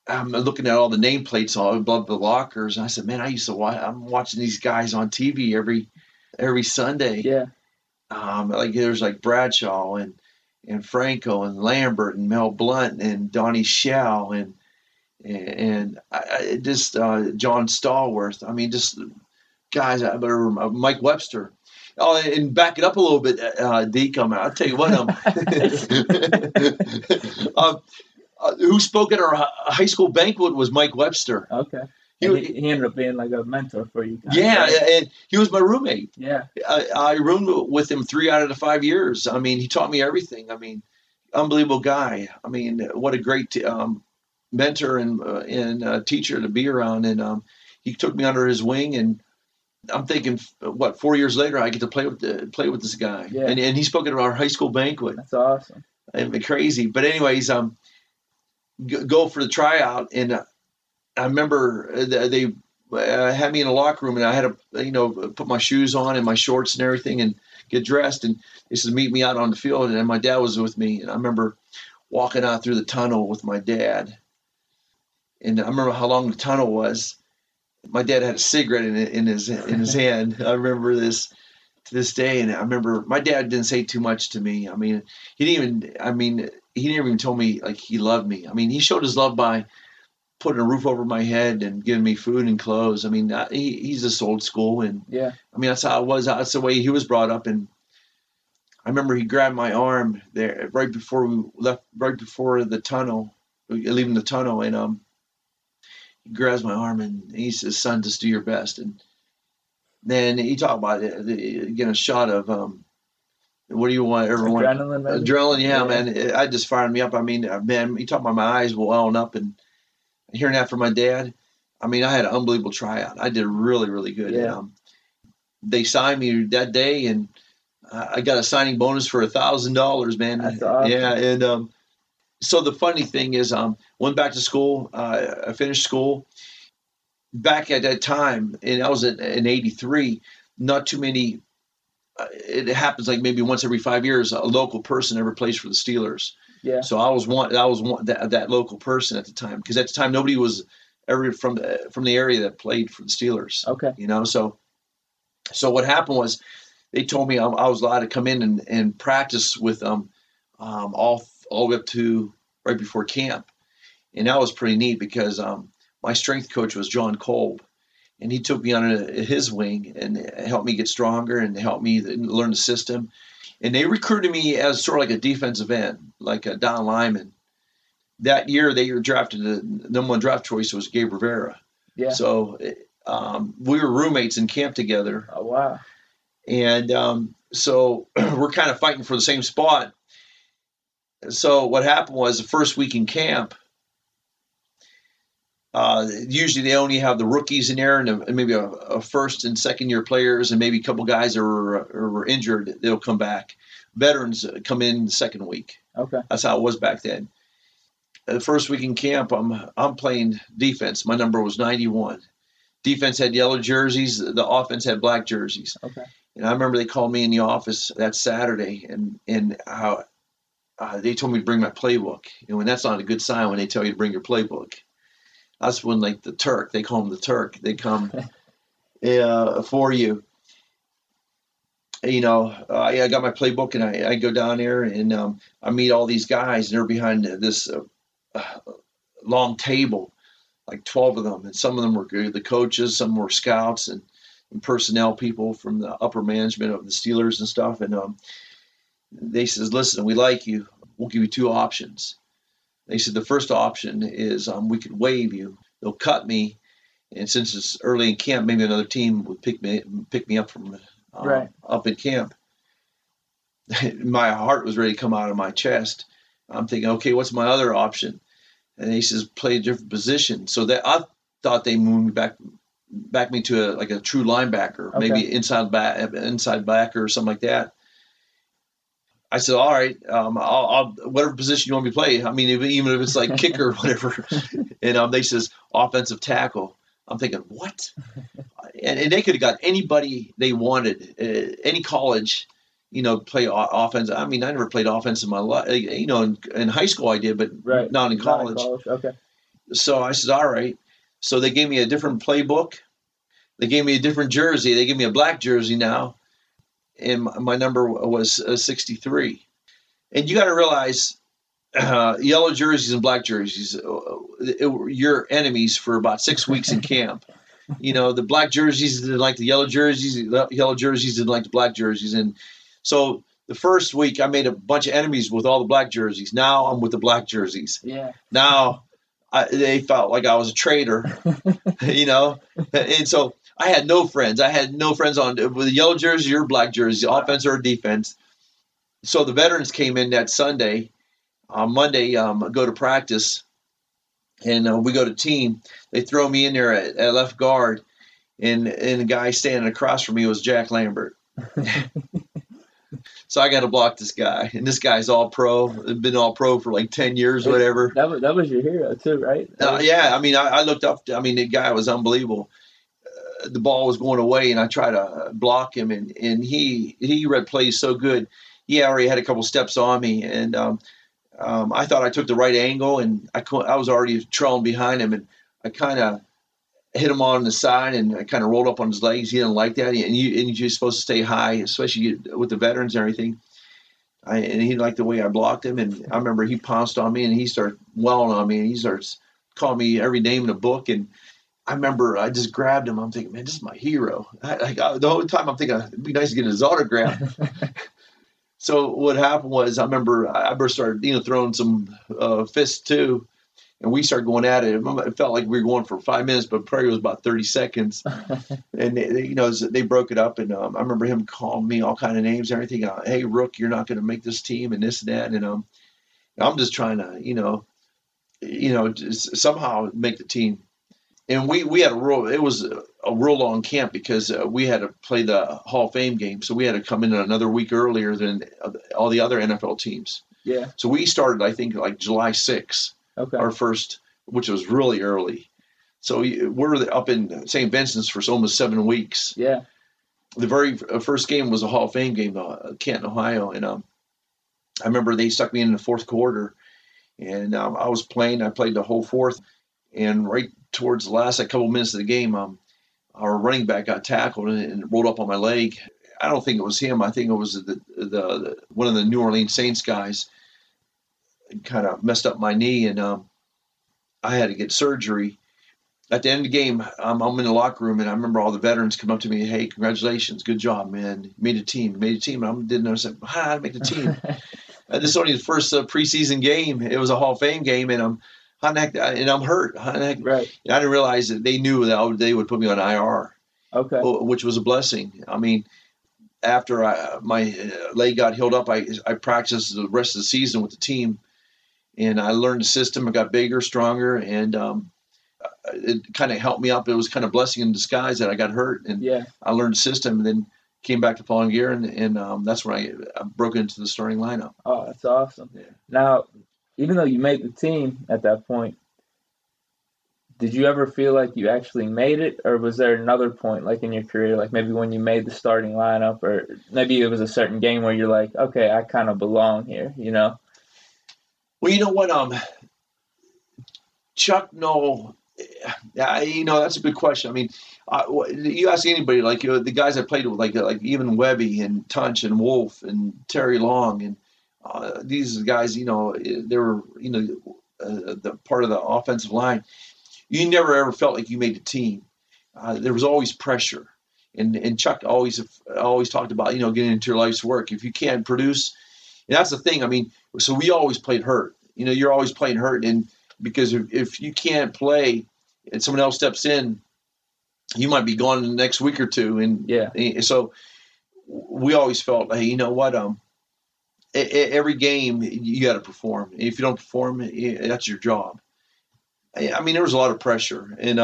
I'm looking at all the nameplates all above the lockers, and I said, "Man, I used to watch. I'm watching these guys on TV every Sunday." Yeah. Like there's like Bradshaw and Franco and Lambert and Mel Blount and Donnie Shell and just John Stallworth. I mean, just guys. Mike Webster. Oh, and back it up a little bit, Deke. I'll tell you what. Who spoke at our high school banquet was Mike Webster. Okay. He ended up being like a mentor for you guys. Yeah, right? And he was my roommate. Yeah. I roomed with him 3 out of the 5 years. I mean, he taught me everything. I mean, unbelievable guy. I mean, what a great mentor and teacher to be around. And he took me under his wing, and I'm thinking, 4 years later, I get to play with this guy. Yeah. And he spoke at our high school banquet. That's awesome. It'd be crazy. But anyways, go for the tryout, and I remember they had me in the locker room, and I had to put my shoes on and my shorts and everything and get dressed, and they said meet me out on the field, and my dad was with me, and I remember walking out through the tunnel with my dad, and I remember how long the tunnel was. My dad had a cigarette in his hand. I remember this to this day, and I remember my dad didn't say too much to me. I mean, he never even told me like he loved me. I mean, he showed his love by putting a roof over my head and giving me food and clothes. I mean, he's just old school, and yeah. I mean that's how it was. That's the way he was brought up. And I remember he grabbed my arm there right before we left, right before the tunnel, leaving the tunnel, and he grabs my arm and he says, "Son, just do your best." And then he talked about it, getting a shot of what do you want? Everyone adrenaline, yeah, man. I just fired me up. I mean, man, he talked about my eyes welling up, and hearing that from my dad. I mean, I had an unbelievable tryout. I did really, really good. Yeah. They signed me that day, and I got a signing bonus for $1,000, man. That's awesome. Yeah, and so the funny thing is, went back to school. I finished school. Back at that time, and I was in '83. Not too many. It happens like maybe once every 5 years, a local person ever plays for the Steelers. Yeah. So I was that local person at the time, because at the time nobody was ever from the area that played for the Steelers. Okay. So what happened was they told me I was allowed to come in and practice with them all the way up to right before camp, and that was pretty neat because my strength coach was John Kolb. And he took me under his wing and helped me get stronger and helped me learn the system. And they recruited me as sort of like a defensive end, like a down lineman. That year, they were drafted. The number 1 draft choice was Gabe Rivera. Yeah. So we were roommates in camp together. Oh, wow. And so we're kind of fighting for the same spot. So what happened was the first week in camp, usually they only have the rookies in there and maybe a first and second year players and maybe a couple guys that were injured. They'll come back. Veterans come in the second week. Okay. That's how it was back then. The first week in camp, I'm playing defense. My number was 91. Defense had yellow jerseys. The offense had black jerseys. Okay. And I remember they called me in the office that Saturday and how they told me to bring my playbook. And that's not a good sign when they tell you to bring your playbook. That's when, like, the Turk, they call him the Turk. They come for you. I got my playbook, and I go down there, and I meet all these guys, and they're behind this long table, like 12 of them. And some of them were the coaches, some were scouts and personnel people from the upper management of the Steelers and stuff. And they says, "Listen, we like you. We'll give you 2 options." They said the first option is we could waive you. They'll cut me, and since it's early in camp, maybe another team would pick me up from Right. up in camp. My heart was ready to come out of my chest. I'm thinking, okay, what's my other option? And he says, play a different position. So that I thought they moved back me to a true linebacker, maybe inside backer or something like that. I said, all right, I'll whatever position you want me to play. I mean, even if it's like kicker or whatever. And they says offensive tackle. I'm thinking, what? And they could have got anybody they wanted, any college, play offense. I mean, I never played offense in my life. In high school I did, but not in college. Okay. So I said, all right. So they gave me a different playbook. They gave me a different jersey. They gave me a black jersey now. And my number was 63. And you got to realize yellow jerseys and black jerseys, you're enemies for about 6 weeks in camp. The black jerseys didn't like the yellow jerseys. The yellow jerseys didn't like the black jerseys. And so the first week I made a bunch of enemies with all the black jerseys. Now I'm with the black jerseys. Yeah. Now they felt like I was a traitor, And so I had no friends. I had no friends with the yellow jersey or black jersey, offense or defense. So the veterans came in that Sunday. On Monday, I go to practice, and we go to team. They throw me in there at left guard, and the guy standing across from me was Jack Lambert. So I got to block this guy, and this guy's all pro. Been all pro for like 10 years, whatever. That was your hero too, right? Yeah, I mean, I looked up. I mean, the guy was unbelievable. The ball was going away, and I tried to block him, and he read plays so good. He already had a couple steps on me, and I thought I took the right angle, and I was already trailing behind him, and I kind of hit him on the side, and I kind of rolled up on his legs. He didn't like that, and you're supposed to stay high, especially with the veterans and everything. And he didn't like the way I blocked him, and I remember he pounced on me, and he started welling on me, and he starts calling me every name in the book, and I remember I just grabbed him. I'm thinking, man, this is my hero. The whole time I'm thinking it'd be nice to get his autograph. So what happened was I remember I started throwing some fists too, and we started going at it. It felt like we were going for 5 minutes, but probably it was about 30 seconds. And they broke it up, and I remember him calling me all kind of names and everything. Hey, Rook, you're not going to make this team, and this and that. And I'm just trying to just somehow make the team. And we had it was a real long camp because we had to play the Hall of Fame game. So we had to come in another week earlier than all the other NFL teams. Yeah. So we started, I think, like July 6th, our first, which was really early. So we're up in St. Vincent's for almost 7 weeks. Yeah. The very first game was a Hall of Fame game, Canton, Ohio. And I remember they stuck me in the fourth quarter. And I was playing. I played the whole fourth. And right towards the last couple of minutes of the game, our running back got tackled and rolled up on my leg. I don't think it was him. I think it was the one of the New Orleans Saints guys. Kind of messed up my knee, and I had to get surgery. At the end of the game, I'm in the locker room, and I remember all the veterans come up to me, "Hey, congratulations, good job, man! You made a team, And I didn't know. I said, "How did I make the team?" This is only the first preseason game. It was a Hall of Fame game, and I'm hurt. Right. I didn't realize that they knew that they would put me on IR. Okay. Which was a blessing. I mean, after my leg got healed up, I practiced the rest of the season with the team, and I learned the system. I got bigger, stronger, and it kind of helped me up. It was kind of blessing in disguise that I got hurt, and I learned the system, and then came back to following year, and that's when I broke into the starting lineup. Oh, that's awesome. Yeah. Now, even though you made the team at that point, did you ever feel like you actually made it, or was there another point, like in your career, like maybe when you made the starting lineup, or maybe it was a certain game where you're like, okay, I kind of belong here, Well, you know what, Chuck, no, that's a good question. I mean, you ask anybody, like the guys I played with, like even Webby and Tunch and Wolf and Terry Long, and these guys, they were, the part of the offensive line. You never ever felt like you made the team. There was always pressure, and Chuck always talked about getting into your life's work. If you can't produce, and that's the thing. I mean, so we always played hurt. You're always playing hurt, and because if you can't play and someone else steps in, you might be gone in the next week or two. And so we always felt, hey, you know what? Every game you got to perform. If you don't perform, that's your job. I mean, there was a lot of pressure, and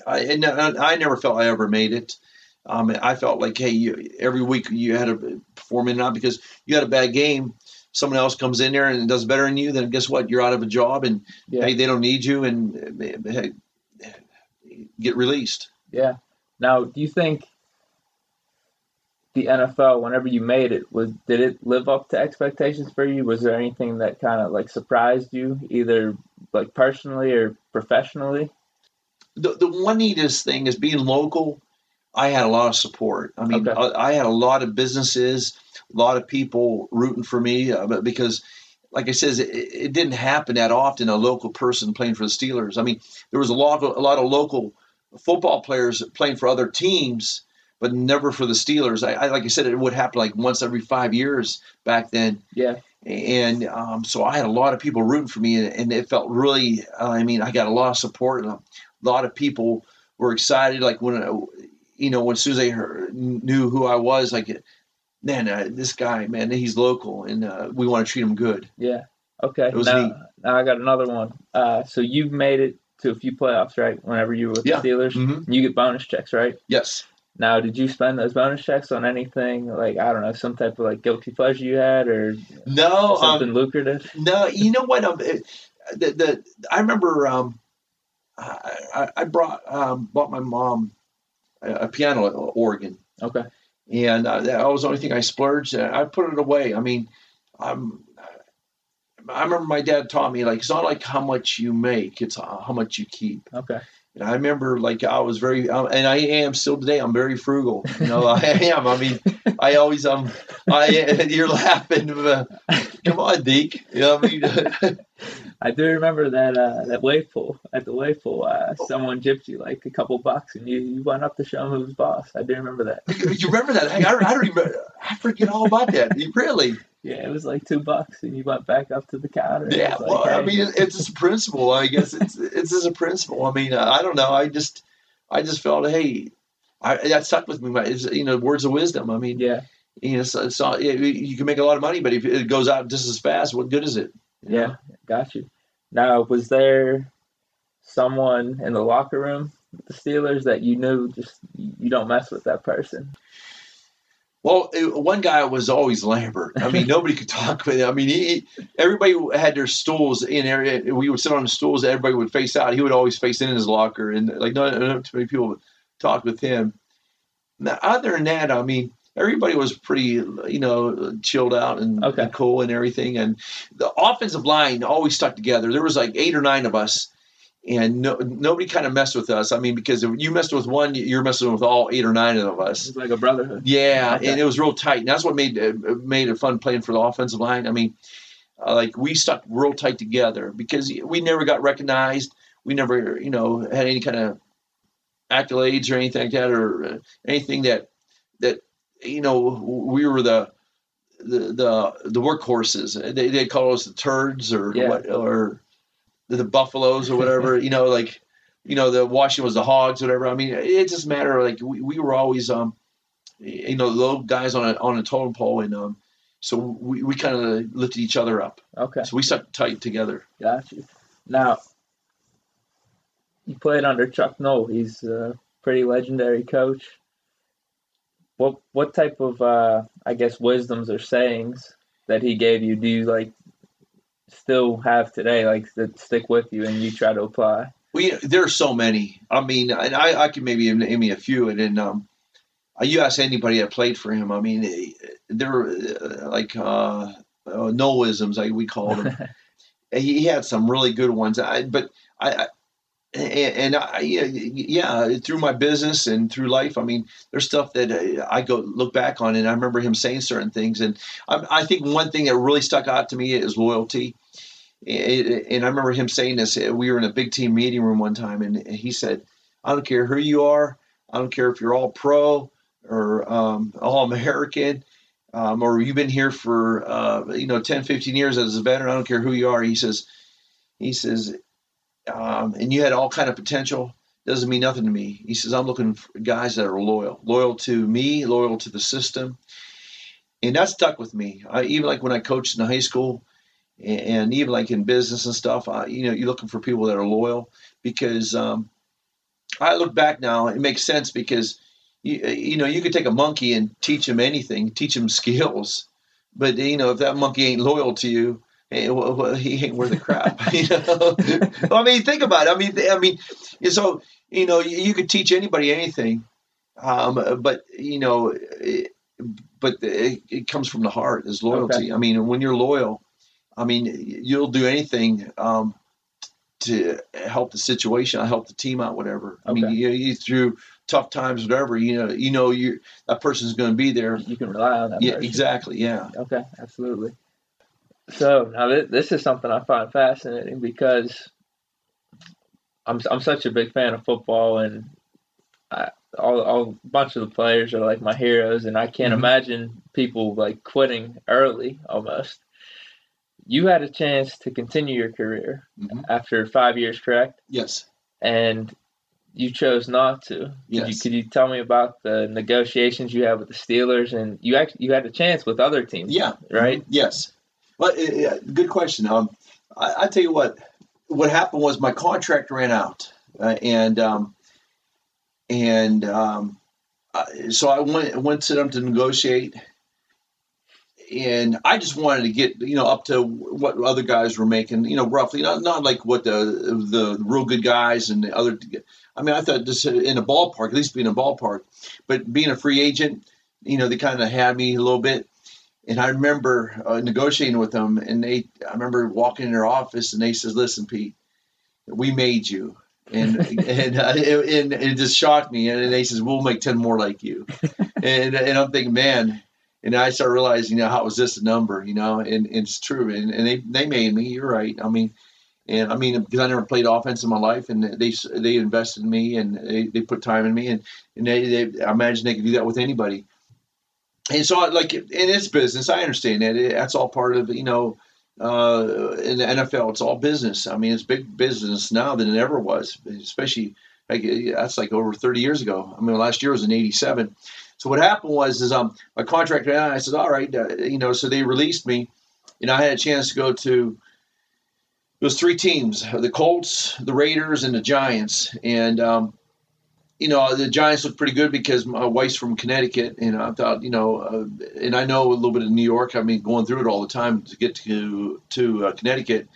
I never felt I ever made it. I felt like, hey, every week you had to perform in and out because you had a bad game. Someone else comes in there and does better than you, then guess what? You're out of a job, and hey, they don't need you, and hey, get released. Yeah. Now, do you think the NFL, whenever you made it, did it live up to expectations for you? Was there anything that kind of like surprised you, either like personally or professionally? The one neatest thing is being local. I had a lot of support. I mean, I had a lot of businesses, a lot of people rooting for me because, like I said, it didn't happen that often, a local person playing for the Steelers. I mean, there was a lot of local football players playing for other teams, but never for the Steelers. Like I said, it would happen like once every 5 years back then. Yeah. And so I had a lot of people rooting for me, and it felt really, I mean, I got a lot of support, and a lot of people were excited. Like when as soon as they knew who I was, like, man, this guy, man, he's local, and we want to treat him good. Yeah. Okay. It was neat. Now I got another one. So you've made it to a few playoffs, right? Whenever you were with the Steelers, you get bonus checks, right? Yes. Now, did you spend those bonus checks on anything like, I don't know, some type of like guilty pleasure you had, or something lucrative? No, you know what? I remember I bought my mom a piano organ. Okay. And that was the only thing I splurged. I put it away. I mean, I remember my dad taught me, like, it's not like how much you make, it's how much you keep. Okay. And I remember, like, I was very, and I am still today, I'm very frugal. I am. I mean, I always, you're laughing. Come on, Deke. I mean, I do remember that wave pool. At the wave pool, someone gypped you like a couple bucks, and you went up to show him who was boss. I do remember that. You remember that? I don't remember. I forget all about that. Really? Yeah, it was like $2, and you went back up to the counter. Yeah, well, hey. I mean, it's just a principle. I guess it's just a principle. I mean, I don't know. I just felt, hey, that stuck with me. Words of wisdom. I mean, yeah, so you can make a lot of money, but if it goes out just as fast, what good is it? Yeah, got you. Now, was there someone in the locker room with the Steelers that you knew just you don't mess with that person? Well, one guy was always Lambert. I mean, nobody could talk with him. I mean, everybody had their stools in area. We would sit on the stools. Everybody would face out. He would always face in his locker, and like not too many people would talk with him. Now, other than that, I mean, everybody was pretty, chilled out and cool and everything. And the offensive line always stuck together. There was like 8 or 9 of us. And nobody kind of messed with us. I mean, because if you messed with one, you're messing with all 8 or 9 of us. It's like a brotherhood. Yeah, and it was real tight. And that's what made it fun playing for the offensive line. I mean, like we stuck real tight together because we never got recognized. We never, had any kind of accolades or anything like that, or anything that we were the workhorses. They call us the turds or the Buffaloes or whatever, the Washington was the Hogs, whatever. I mean, it just matter. Like we were always, low guys on a totem pole, and so we kind of lifted each other up. Okay. So we stuck tight together. Gotcha. Now, you played under Chuck Noll. He's a pretty legendary coach. What type of wisdoms or sayings that he gave you do you still have today, that stick with you and you try to apply? There's so many. I mean, and I can maybe name me a few, and then you ask anybody that played for him. I mean, they're like Nollisms, like we called them. He had some really good ones. Through my business and through life, I mean, there's stuff that I go look back on, and I remember him saying certain things. And I think one thing that really stuck out to me is loyalty. And I remember him saying this. We were in a big team meeting room one time, and he said, "I don't care who you are. I don't care if you're all pro or all American, or you've been here for 10, 15 years as a veteran. I don't care who you are." He says, and you had all kind of potential. doesn't mean nothing to me. He says, I'm looking for guys that are loyal to me, loyal to the system. And that stuck with me. Even like when I coached in high school and even like in business and stuff, you're looking for people that are loyal because I look back now, it makes sense because, you could take a monkey and teach him anything, teach him skills. But, if that monkey ain't loyal to you, well, he ain't worth a crap. I mean, think about it. I mean, so, you could teach anybody anything. But, it comes from the heart is loyalty. Okay. I mean, when you're loyal, I mean, you'll do anything to help the situation, help the team out, whatever. I mean, you through tough times, whatever, that person's going to be there. You can rely on that person. Exactly. Yeah. Okay. Absolutely. So now this is something I find fascinating because I'm such a big fan of football, and a bunch of the players are like my heroes, and I can't imagine people like quitting early almost. You had a chance to continue your career after 5 years, correct? Yes. And you chose not to. Yes. Could you tell me about the negotiations you had with the Steelers? And you had a chance with other teams. Yeah. Right? Yes. Well, good question. I tell you what happened was my contract ran out, so I went to them to negotiate. And I just wanted to get, up to what other guys were making, roughly, not like what the real good guys and the other. I mean, I thought just in a ballpark, at least being a ballpark, but being a free agent, they kind of had me a little bit. And I remember negotiating with them, and I remember walking in their office, and they says, "Listen, Pete, we made you." And it just shocked me. And they says, "We'll make 10 more like you." And I'm thinking, man. And I started realizing, how it was just a number, and it's true. And they made me. You're right. I mean, because I never played offense in my life, and they invested in me, and they put time in me, and they I imagine they could do that with anybody. And so, like in this business, I understand that that's all part of in the NFL. It's all business. I mean, it's big business now than it ever was, especially that's like over 30 years ago. I mean, last year was in '87. So what happened was my contract ran out. I said, all right, so they released me, and I had a chance to go to those 3 teams: the Colts, the Raiders, and the Giants. And the Giants looked pretty good because my wife's from Connecticut, and I thought, and I know a little bit of New York. I mean, going through it all the time to get to Connecticut.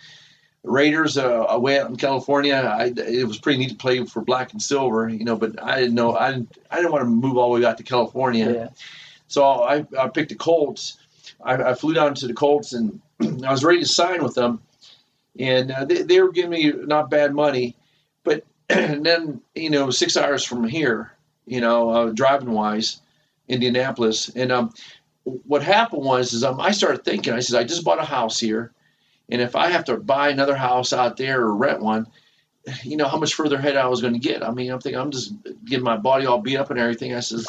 Raiders, away out in California, it was pretty neat to play for black and silver, but I didn't know, I didn't want to move all the way out to California. Yeah. So I picked the Colts. I flew down to the Colts, and I was ready to sign with them. And they were giving me not bad money, but then, 6 hours from here, driving wise, Indianapolis. And what happened was I started thinking, I said, I just bought a house here. And if I have to buy another house out there or rent one, how much further ahead I was going to get. I mean, I'm thinking I'm just getting my body all beat up and everything. I says,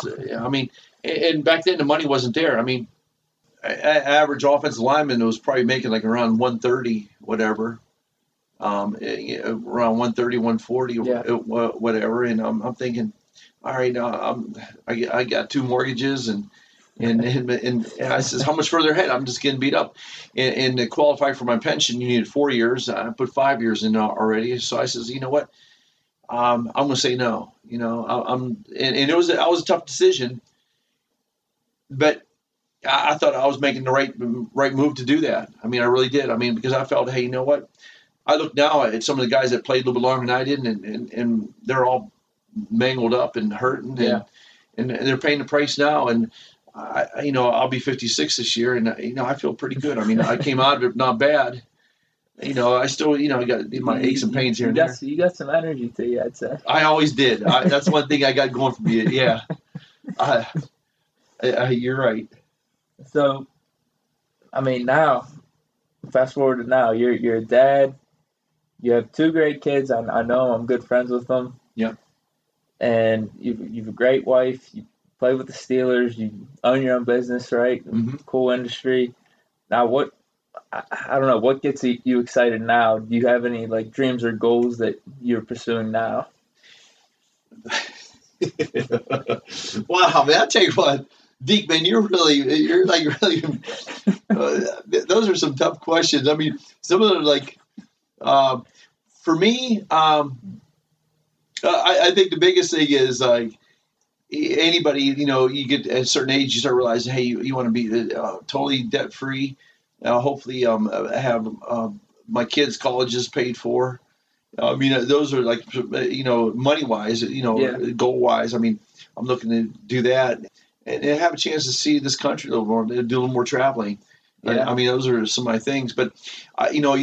and back then the money wasn't there. I mean, average offensive lineman was probably making like around 130, whatever, around 130, 140, whatever. And I'm thinking, all right, I got 2 mortgages and I says, how much further ahead? I'm just getting beat up. And to qualify for my pension, you needed 4 years. I put 5 years in already. So I says, you know what? I'm going to say no. And it was a tough decision, but I thought I was making the right move to do that. I mean, I really did. I mean, because I felt, hey, you know what? I look now at some of the guys that played a little bit longer than I did, and they're all mangled up and hurting, and they're paying the price now. And I'll be 56 this year, and I feel pretty good. I mean, I came out of it not bad. I still, I got my aches and pains here and there. You got some energy to you, I'd say. I always did. That's one thing I got going for me. Yeah, you're right. So, I mean, now, fast forward to now, you're a dad. You have 2 great kids. I know I'm good friends with them. Yeah. And you've a great wife. You play with the Steelers. You own your own business, right? Mm-hmm. Cool industry. Now, I don't know, what gets you excited now? Do you have any like dreams or goals that you're pursuing now? Wow, man! I tell you what, Deke, man, you're like really. Those are some tough questions. I mean, some of them are like, for me, I think the biggest thing is like anybody, you get at a certain age, you start realizing, hey, you want to be totally debt free. Hopefully, have my kids' colleges paid for. I mean, those are like, money wise, goal wise. I mean, I'm looking to do that and have a chance to see this country a little more, do a little more traveling. Yeah. I mean, those are some of my things. But you know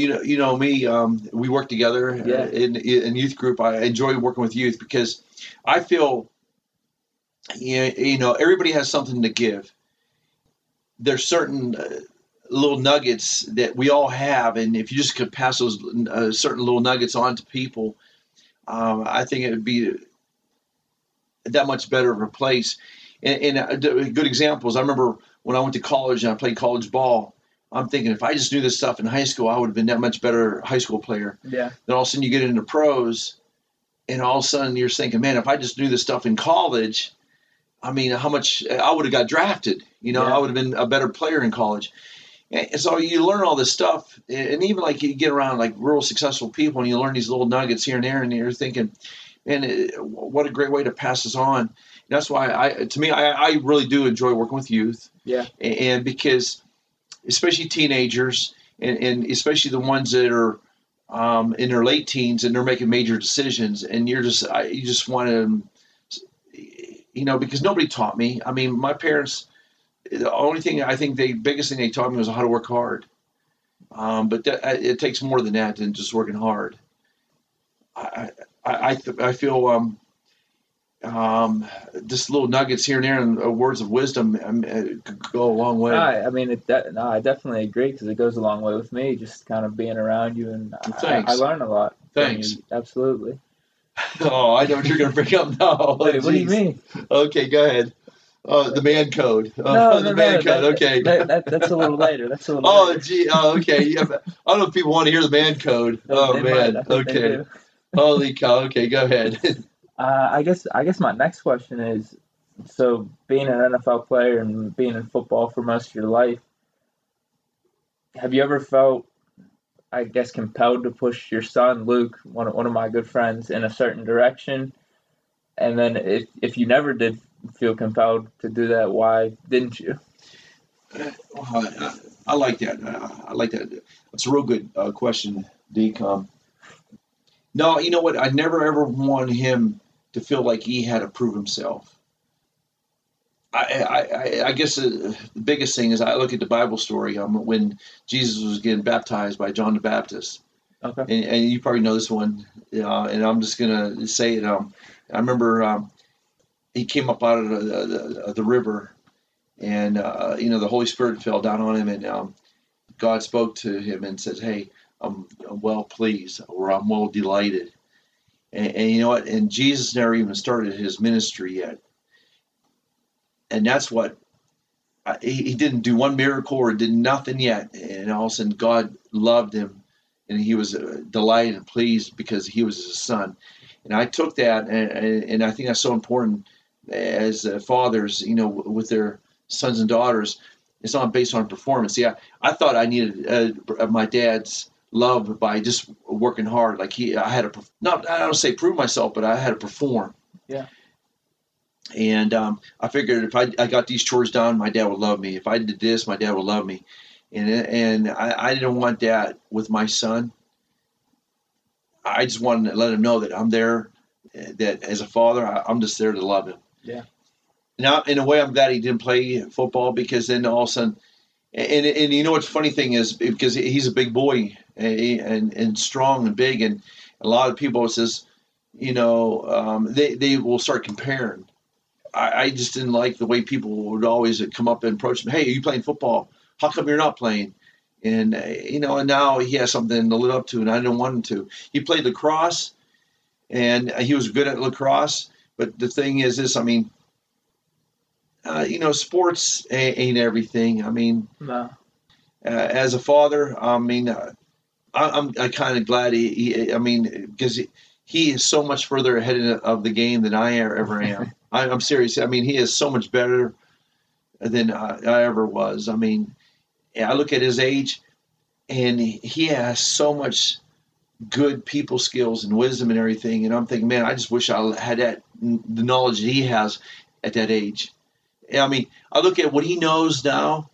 me. We work together in youth group. I enjoy working with youth because I feel, everybody has something to give. There's certain little nuggets that we all have, and if you just could pass those certain little nuggets on to people, I think it would be that much better of a place. And good examples. I remember when I went to college and I played college ball. I'm thinking if I just knew this stuff in high school, I would have been that much better high school player. Yeah. Then all of a sudden you get into pros, and all of a sudden you're thinking, man, if I just knew this stuff in college, I mean, how much I would have got drafted. I would have been a better player in college. And so you learn all this stuff, and even like you get around like real successful people, and you learn these little nuggets here and there, and you're thinking, man, what a great way to pass this on. And that's why I really do enjoy working with youth. Yeah. And because especially teenagers, and especially the ones that are in their late teens and they're making major decisions, and you just want to, because nobody taught me. I mean, my parents. The only thing I think the biggest thing they taught me was how to work hard. But it takes more than that than just working hard. I feel just little nuggets here and there and words of wisdom could go a long way. I mean, I definitely agree because it goes a long way with me. Just kind of being around you, and I learn a lot. Thanks. Absolutely. Oh, I know what you're going to bring up now. Wait, what do you mean? Okay, go ahead. The man code. No, man code. Okay. That's a little later. Later. Gee. Oh, okay. Yeah, I don't know if people want to hear the man code. Oh, man. Okay. Holy cow. Okay, go ahead. I guess my next question is, so being an NFL player and being in football for most of your life, have you ever felt, I guess, compelled to push your son, Luke, one of my good friends, in a certain direction? And then if you never did feel compelled to do that, why didn't you? I like that. I like that. That's a real good question, Deke. No, you know what? I never ever wanted him to feel like he had to prove himself. I guess the biggest thing is I look at the Bible story when Jesus was getting baptized by John the Baptist. Okay. And you probably know this one, and I'm just gonna say it. I remember he came up out of the river, and the Holy Spirit fell down on him, and God spoke to him and said, "Hey, I'm well pleased, or I'm well delighted." And you know what? And Jesus never even started his ministry yet. And that's what he didn't do one miracle or did nothing yet. And all of a sudden, God loved him, and he was delighted and pleased because he was his son. And I took that, and I think that's so important as fathers, with their sons and daughters. It's not based on performance. Yeah, I thought I needed my dad's love by just working hard. Like I had to I don't say prove myself, but I had to perform. Yeah. And I figured if I got these chores done, my dad would love me. If I did this, my dad would love me. And I didn't want that with my son. I just wanted to let him know that I'm there, that as a father, I'm just there to love him. Yeah. Now, in a way, I'm glad he didn't play football, because then all of a sudden, and you know what's funny thing is, because he's a big boy and strong and big, and a lot of people says, they will start comparing. I just didn't like the way people would always come up and approach me. Hey, are you playing football? How come you're not playing? And, and now he has something to live up to, and I didn't want him to. He played lacrosse, and he was good at lacrosse. But the thing is this, I mean, sports ain't everything. I mean, no. As a father, I mean, I'm kind of glad because he is so much further ahead of the game than I ever am. I'm serious. I mean, he is so much better than I ever was. I mean, I look at his age, and he has so much good people skills and wisdom and everything. And I'm thinking, man, I just wish I had the knowledge that he has at that age. I mean, I look at what he knows now.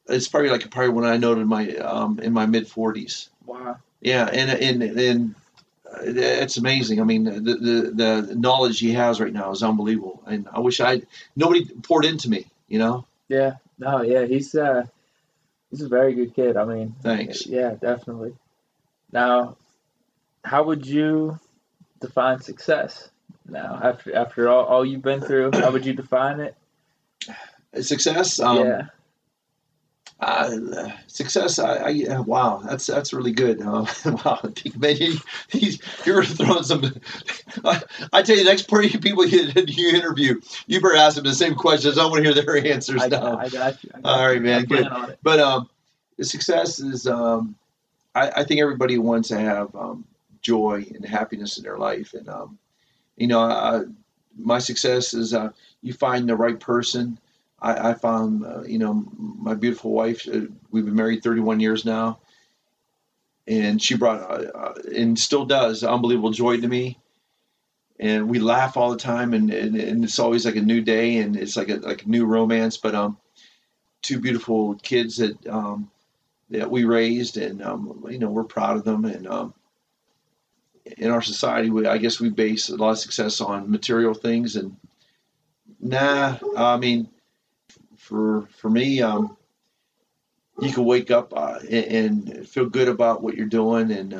It's probably when I know in my mid 40s. Wow. Yeah, and it's amazing. I mean, the knowledge he has right now is unbelievable, and I wish nobody poured into me. Yeah. No. Yeah. He's a very good kid. I mean. Thanks. Yeah. Definitely. Now, how would you define success? Now, after all you've been through, how would you define it? Success. Yeah. Success. Wow, that's really good. Wow, man, you're throwing some. I tell you, the next people you interview, you better ask them the same questions. I want to hear their answers now. I got you. All right, man. Good. On it. But the success is. I think everybody wants to have joy and happiness in their life, and my success is you find the right person. I found, my beautiful wife. We've been married 31 years now, and she brought and still does unbelievable joy to me. And we laugh all the time, and it's always like a new day, and it's like a new romance. But two beautiful kids that we raised, and we're proud of them. And in our society, I guess we base a lot of success on material things, and I mean. For me, you can wake up and feel good about what you're doing, and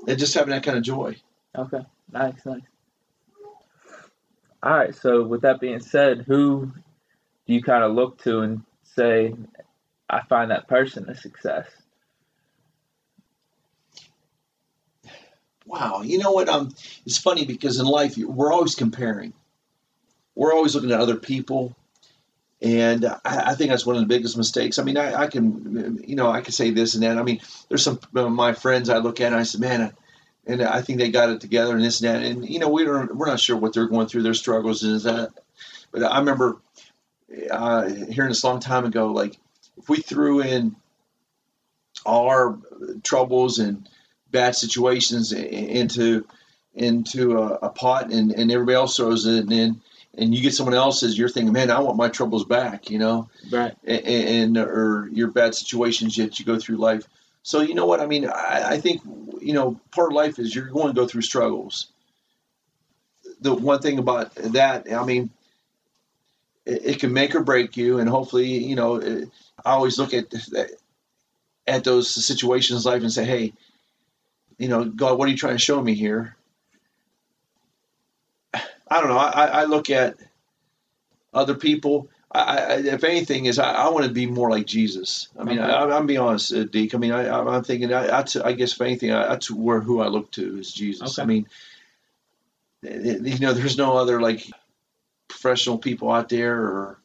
just having that kind of joy. Okay, nice. All right. So with that being said, who do you kind of look to and say, I find that person a success? Wow, you know what? It's funny because in life we're always comparing. We're always looking at other people. And I think that's one of the biggest mistakes. I mean, I can say this and that. I mean, there's some of my friends I look at and I said, man, and I think they got it together and this and that. And, we're not sure what they're going through, their struggles and that. But I remember hearing this a long time ago, like if we threw in all our troubles and bad situations into a pot and everybody else throws it in, and you get someone else's, you're thinking, man, I want my troubles back, Right. And or your bad situations that you go through life. So you know what I mean? I think part of life is you're going to go through struggles. The one thing about that, I mean, it can make or break you, and hopefully, I always look at those situations in life and say, hey, God, what are you trying to show me here? I don't know. I look at other people. If anything, I want to be more like Jesus. I mean, okay. I'm being honest, Deke. I mean, I'm thinking. I guess if anything, that's who I look to is Jesus. Okay. I mean, there's no other like professional people out there,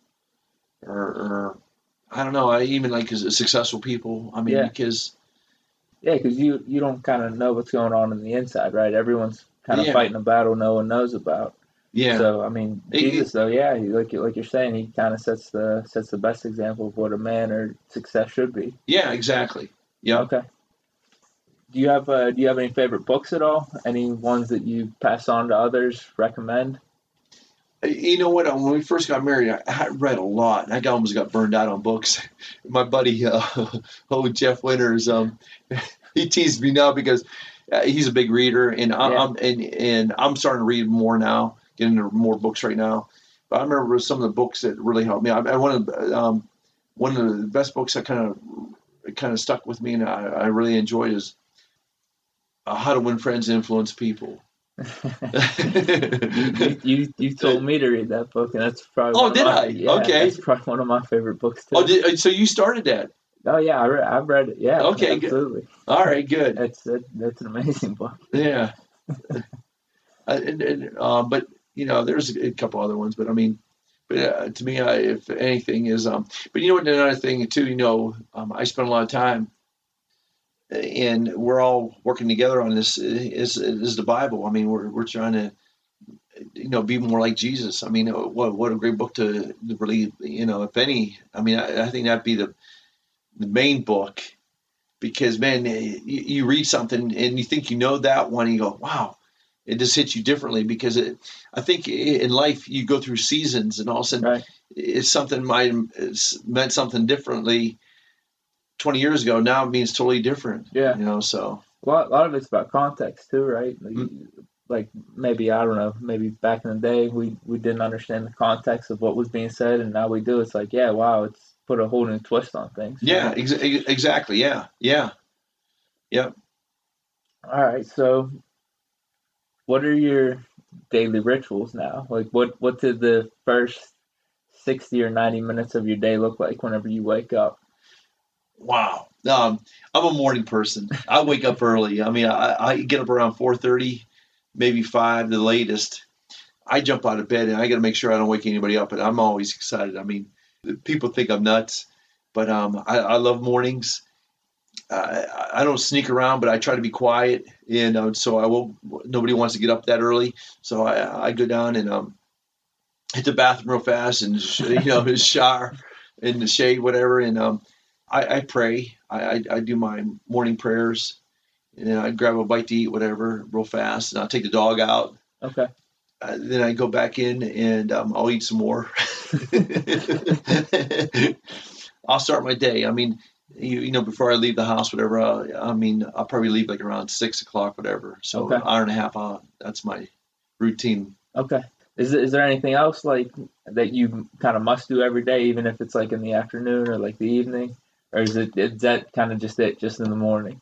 or I don't know. I even like successful people. I mean, because you don't kind of know what's going on the inside, right? Everyone's kind of fighting a battle no one knows about. Yeah. So I mean, Jesus, though, like you're saying, he kind of sets the best example of what a man or success should be. Yeah, exactly. Yeah. Okay. Do you have any favorite books at all? Any ones that you pass on to others? Recommend? You know what? When we first got married, I read a lot. I almost got burned out on books. My buddy, Jeff Winters, he teased me now because he's a big reader, and I'm starting to read more now. Getting into more books right now, but I remember some of the books that really helped me. One of the best books that kind of stuck with me, and I really enjoyed is How to Win Friends and Influence People. you told me to read that book, and that's probably okay, that's probably one of my favorite books too. So you started that? Oh yeah, I've read it. Yeah. Okay. Absolutely. Good. All right. Good. That's an amazing book. Yeah. But there's a couple other ones, but I mean, to me, if anything is, but you know what, another thing too, I spend a lot of time and we're all working together on this is the Bible. I mean, we're trying to, be more like Jesus. I mean, what a great book to really, if any. I mean, I think that'd be the main book, because man, you read something and you think you know that one, and you go, wow, it just hits you differently, because I think in life you go through seasons, and all of a sudden, Right. it's something might have meant something differently 20 years ago. Now it means totally different. Yeah. So. A lot of it's about context too, right? Mm. Like maybe, I don't know, maybe back in the day we didn't understand the context of what was being said, and now we do. It's like, yeah, wow, it's put a whole new twist on things. Yeah, exactly. Yeah. Yep. All right, so what are your daily rituals now? Like, what did the first 60 or 90 minutes of your day look like whenever you wake up? Wow. I'm a morning person. I wake up early. I mean, I get up around 4:30, maybe 5, the latest. I jump out of bed, and I got to make sure I don't wake anybody up. And I'm always excited. I mean, people think I'm nuts, but I love mornings. I don't sneak around, but I try to be quiet, and so I will. Nobody wants to get up that early, so I go down and hit the bathroom real fast, and shower in the shade, whatever, and I pray. I do my morning prayers, and then I grab a bite to eat, whatever, real fast, and I'll take the dog out. Okay. Then I go back in, and I'll eat some more. I'll start my day. I mean, before I leave the house, whatever. I'll probably leave like around 6 o'clock, whatever. So Okay. an hour and a half. That's my routine. Okay. Is there anything else like that you kind of must do every day, even if it's like in the afternoon or like the evening, or is that kind of just just in the morning?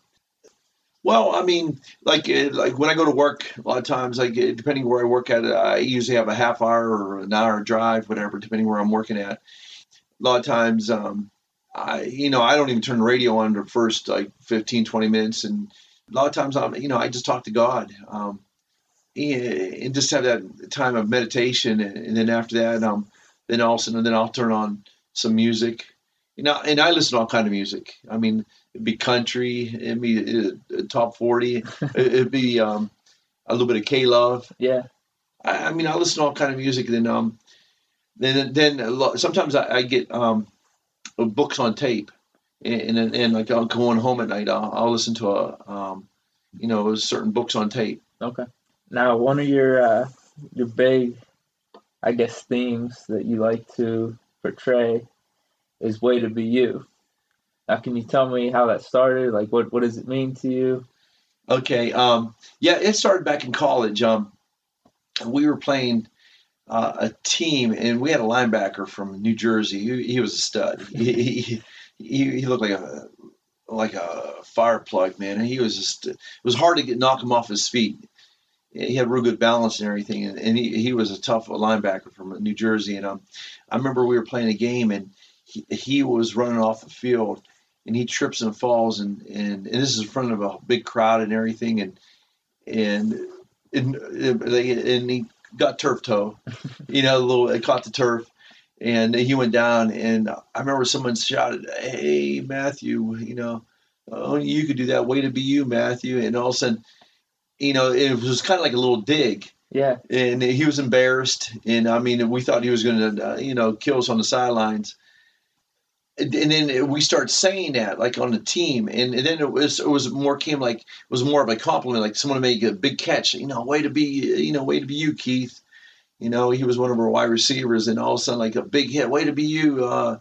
Well, I mean, like when I go to work, a lot of times, like depending where I work at, I usually have a half hour or an hour drive, whatever, depending where I'm working at. A lot of times, I don't even turn the radio on the first like 15, 20 minutes, and a lot of times I just talk to God, and just have that time of meditation, and then after that, then all of a sudden, then I'll turn on some music, and I listen to all kind of music. I mean, it'd be country, it'd be top 40, it'd be a little bit of K-Love. Yeah. I mean, I listen to all kind of music, and then sometimes I get books on tape, and like I'm going home at night, I'll listen to certain books on tape. Okay. Now, one of your big, I guess, themes that you like to portray is "Way to Be You." Now, can you tell me how that started? Like, what does it mean to you? Okay. Yeah, it started back in college. We were playing a team, and we had a linebacker from New Jersey. He was a stud. He looked like a fire plug, man. And he was just, it was hard to knock him off his feet. He had real good balance and everything, and he was a tough linebacker from New Jersey. And I remember we were playing a game, and he was running off the field, and he trips and falls, and this is in front of a big crowd and everything, and he got turf toe, it caught the turf, and he went down. And I remember someone shouted, "Hey, Matthew, oh, you could do that. Way to be you, Matthew." And all of a sudden, it was kind of like a little dig. Yeah. And he was embarrassed. And I mean, we thought he was going to, kill us on the sidelines. And then we started saying that like on the team. And then it was more of a compliment, like someone made a big catch, way to be you, Keith. He was one of our wide receivers, and all of a sudden, like a big hit, way to be you,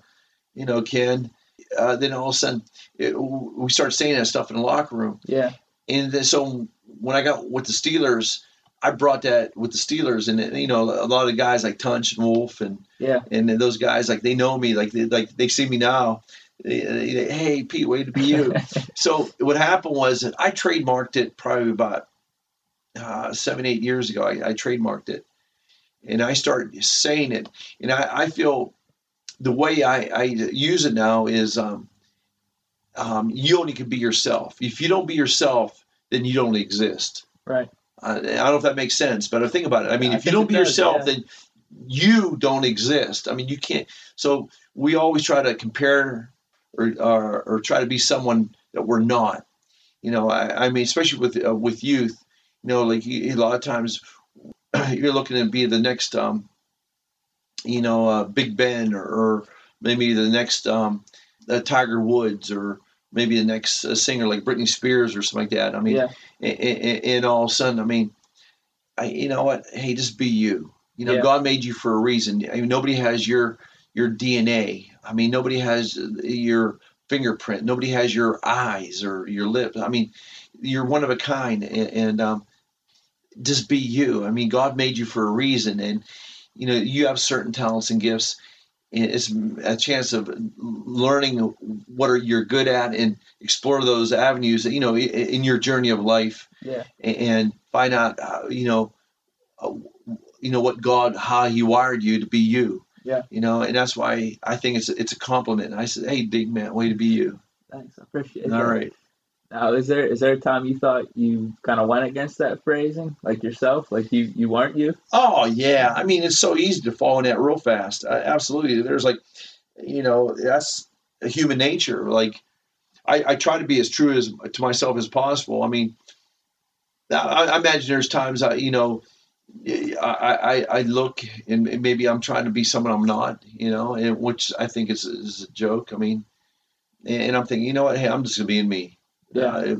Ken. Then all of a sudden, we started saying that stuff in the locker room. Yeah. And then, so when I got with the Steelers, I brought that with the Steelers, and a lot of guys like Tunch and Wolf, and those guys, like they know me, like they see me now. Hey, Pete, way to be you. So what happened was that I trademarked it probably about 7-8 years ago. I trademarked it, and I started saying it, and I feel the way I use it now is you only can be yourself. If you don't be yourself, then you don't exist. Right. I don't know if that makes sense, but think about it. I mean, if you don't be yourself, then you don't exist. I mean, you can't. So we always try to compare or try to be someone that we're not. I mean, especially with youth, like a lot of times you're looking to be the next, Big Ben or maybe the next Tiger Woods or maybe the next singer like Britney Spears or something like that. I mean, Yeah. and all of a sudden, I mean, you know what? Hey, just be you. Yeah. God made you for a reason. I mean, nobody has your DNA. I mean, nobody has your fingerprint. Nobody has your eyes or your lips. I mean, you're one of a kind, and just be you. I mean, God made you for a reason, and you have certain talents and gifts. And it's a chance of learning what you're good at and explore those avenues, in your journey of life. Yeah. And find out, how He wired you to be you. Yeah. And that's why I think it's a compliment. I said, hey, big man, way to be you. Thanks, I appreciate it. All right. Now, is there a time you thought you kind of went against that phrasing, like yourself, like you weren't you? Oh yeah, I mean, it's so easy to fall in that real fast. Absolutely. There's that's a human nature. Like I try to be as true to myself as possible. I mean, I imagine there's times I look and maybe I'm trying to be someone I'm not, and which I think is a joke. I mean, and I'm thinking, you know what? Hey, I'm just gonna be in me. Yeah.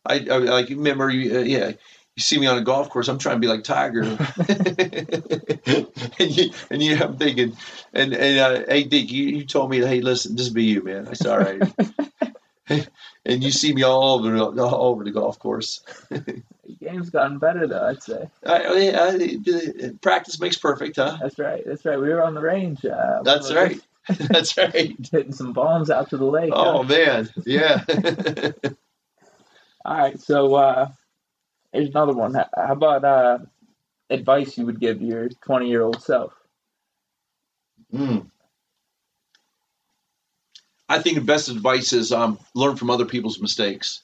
I like remember you see me on a golf course. I'm trying to be like Tiger, and I'm thinking, and hey Deke, you told me, hey, listen, just be you, man. I said, all right. And you see me all over the golf course. The game's gotten better, though, I'd say. Practice makes perfect, huh? That's right. We were on the range. That's right. That's right. Hitting some bombs out to the lake. Oh, man. Yeah. All right. So here's another one. How about advice you would give your 20-year-old self? I think the best advice is learn from other people's mistakes.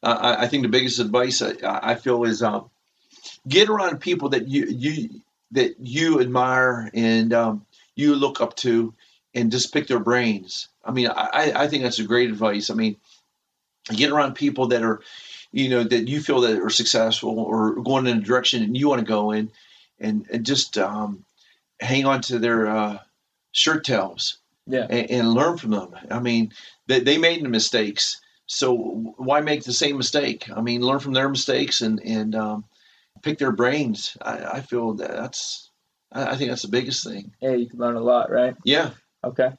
I think the biggest advice I feel is get around people that you admire and you look up to, and just pick their brains. I mean, I think that's a great advice. I mean, get around people that are, that you feel that are successful or going in a direction that you want to go in, and just hang on to their shirt tails. Yeah. And learn from them. I mean, they made the mistakes, so why make the same mistake? I mean, learn from their mistakes and pick their brains. I feel I think that's the biggest thing. Yeah, you can learn a lot, right? Yeah. Okay.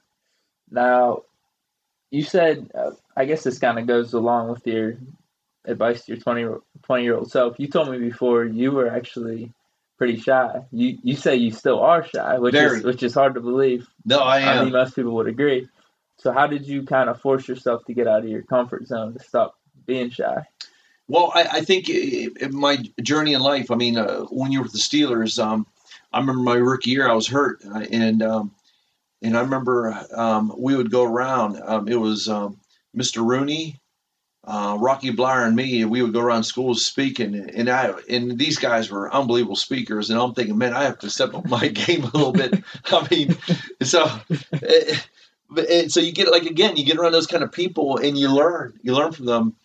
Now, you said, I guess this kind of goes along with your advice to your 20-year-old self. You told me before you were actually pretty shy. You say you still are shy, which is hard to believe. No, I am. I mean, most people would agree. So how did you kind of force yourself to get out of your comfort zone to stop being shy? Well, I think in my journey in life, I mean, when you were with the Steelers, I remember my rookie year, I was hurt, and I remember we would go around. It was Mr. Rooney, Rocky Blyer, and me. We would go around schools speaking, and these guys were unbelievable speakers. And I'm thinking, man, I have to step up my game a little bit. I mean, so you get around those kind of people, and you learn from them.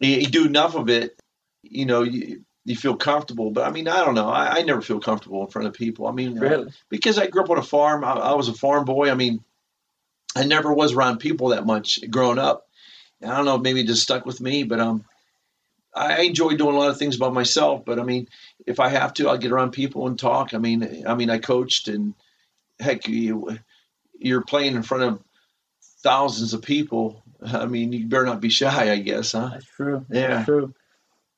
You do enough of it, you feel comfortable. But I mean, I don't know. I never feel comfortable in front of people. I mean, really? Because I grew up on a farm. I was a farm boy. I mean, I never was around people that much growing up. I don't know, maybe it just stuck with me, but I enjoy doing a lot of things by myself. But I mean, if I have to, I'll get around people and talk. I mean, I coached, and heck, you're playing in front of thousands of people. I mean, you better not be shy, I guess, huh? That's true. Yeah. That's true.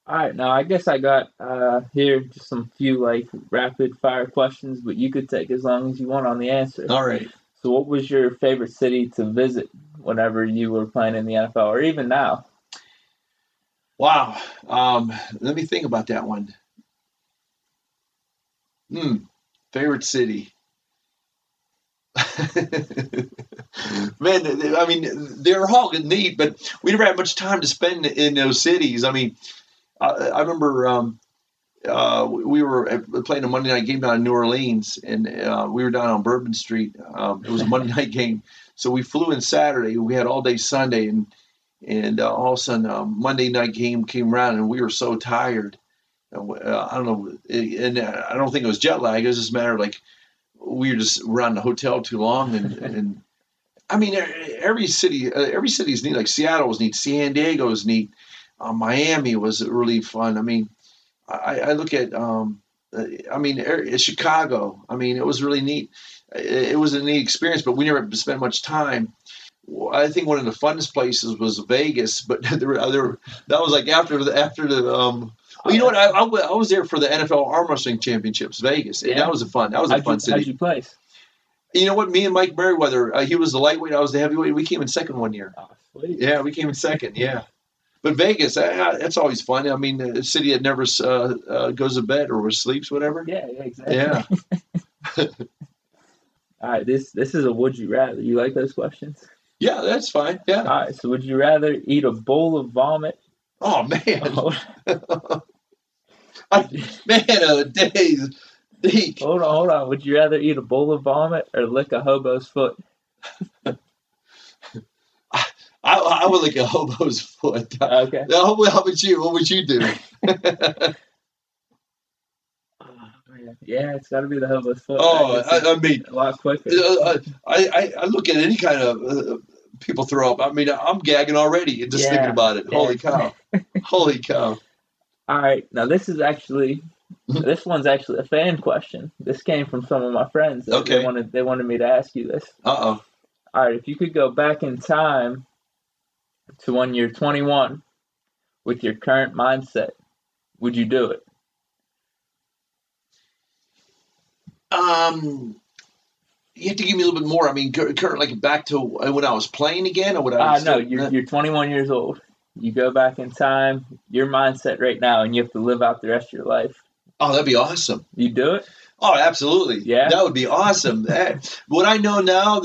All right, now I guess I got here just some few rapid fire questions, but you could take as long as you want on the answer. All right. So what was your favorite city to visit whenever you were playing in the NFL, or even now? Wow. Let me think about that one. Favorite city. Man, I mean, they're all neat, but we never had much time to spend in those cities. I mean, I remember we were playing a Monday night game down in New Orleans, and we were down on Bourbon Street. It was a Monday night game. So we flew in Saturday. We had all day Sunday, and And all of a sudden, Monday night game came around, and we were so tired. I don't know, and I don't think it was jet lag. It was just a matter of like we were just around the hotel too long, and I mean every city's neat. Like Seattle was neat, San Diego was neat, Miami was really fun. I mean, I look at Chicago. I mean, it was really neat. It was a neat experience, but we never spent much time. I think one of the funnest places was Vegas, but that was like after the. Well, you know what? I was there for the NFL arm wrestling championships, Vegas, and that was a fun city. How'd you place? You know what? Me and Mike Merriweather, he was the lightweight, I was the heavyweight. We came in second one year. Oh, sweet. Yeah, we came in second. Yeah, but Vegas, that's always fun. I mean, a city that never goes to bed or sleeps, whatever. Yeah, exactly. Yeah. All right, this is a would you rather. You like those questions? Yeah, that's fine. Yeah. All right, so would you rather eat a bowl of vomit? Oh man. Days. Deke. Hold on. Would you rather eat a bowl of vomit or lick a hobo's foot? I would lick a hobo's foot. Okay. How about you? What would you do? Yeah, it's got to be the hobo's foot. Oh, I mean, a lot quicker. I look at any kind of people throw up. I mean, I'm gagging already just thinking about it. Holy cow! Holy cow! All right, now this one's actually a fan question. This came from some of my friends. Okay. They wanted me to ask you this. Uh-oh. All right, if you could go back in time to when you're 21 with your current mindset, would you do it? You have to give me a little bit more. I mean, current, like back to when I was playing again, or what I was. No, you're 21 years old. You go back in time, your mindset right now, and you have to live out the rest of your life. Oh, that'd be awesome. You do it? Oh, absolutely. Yeah, that would be awesome. What I know now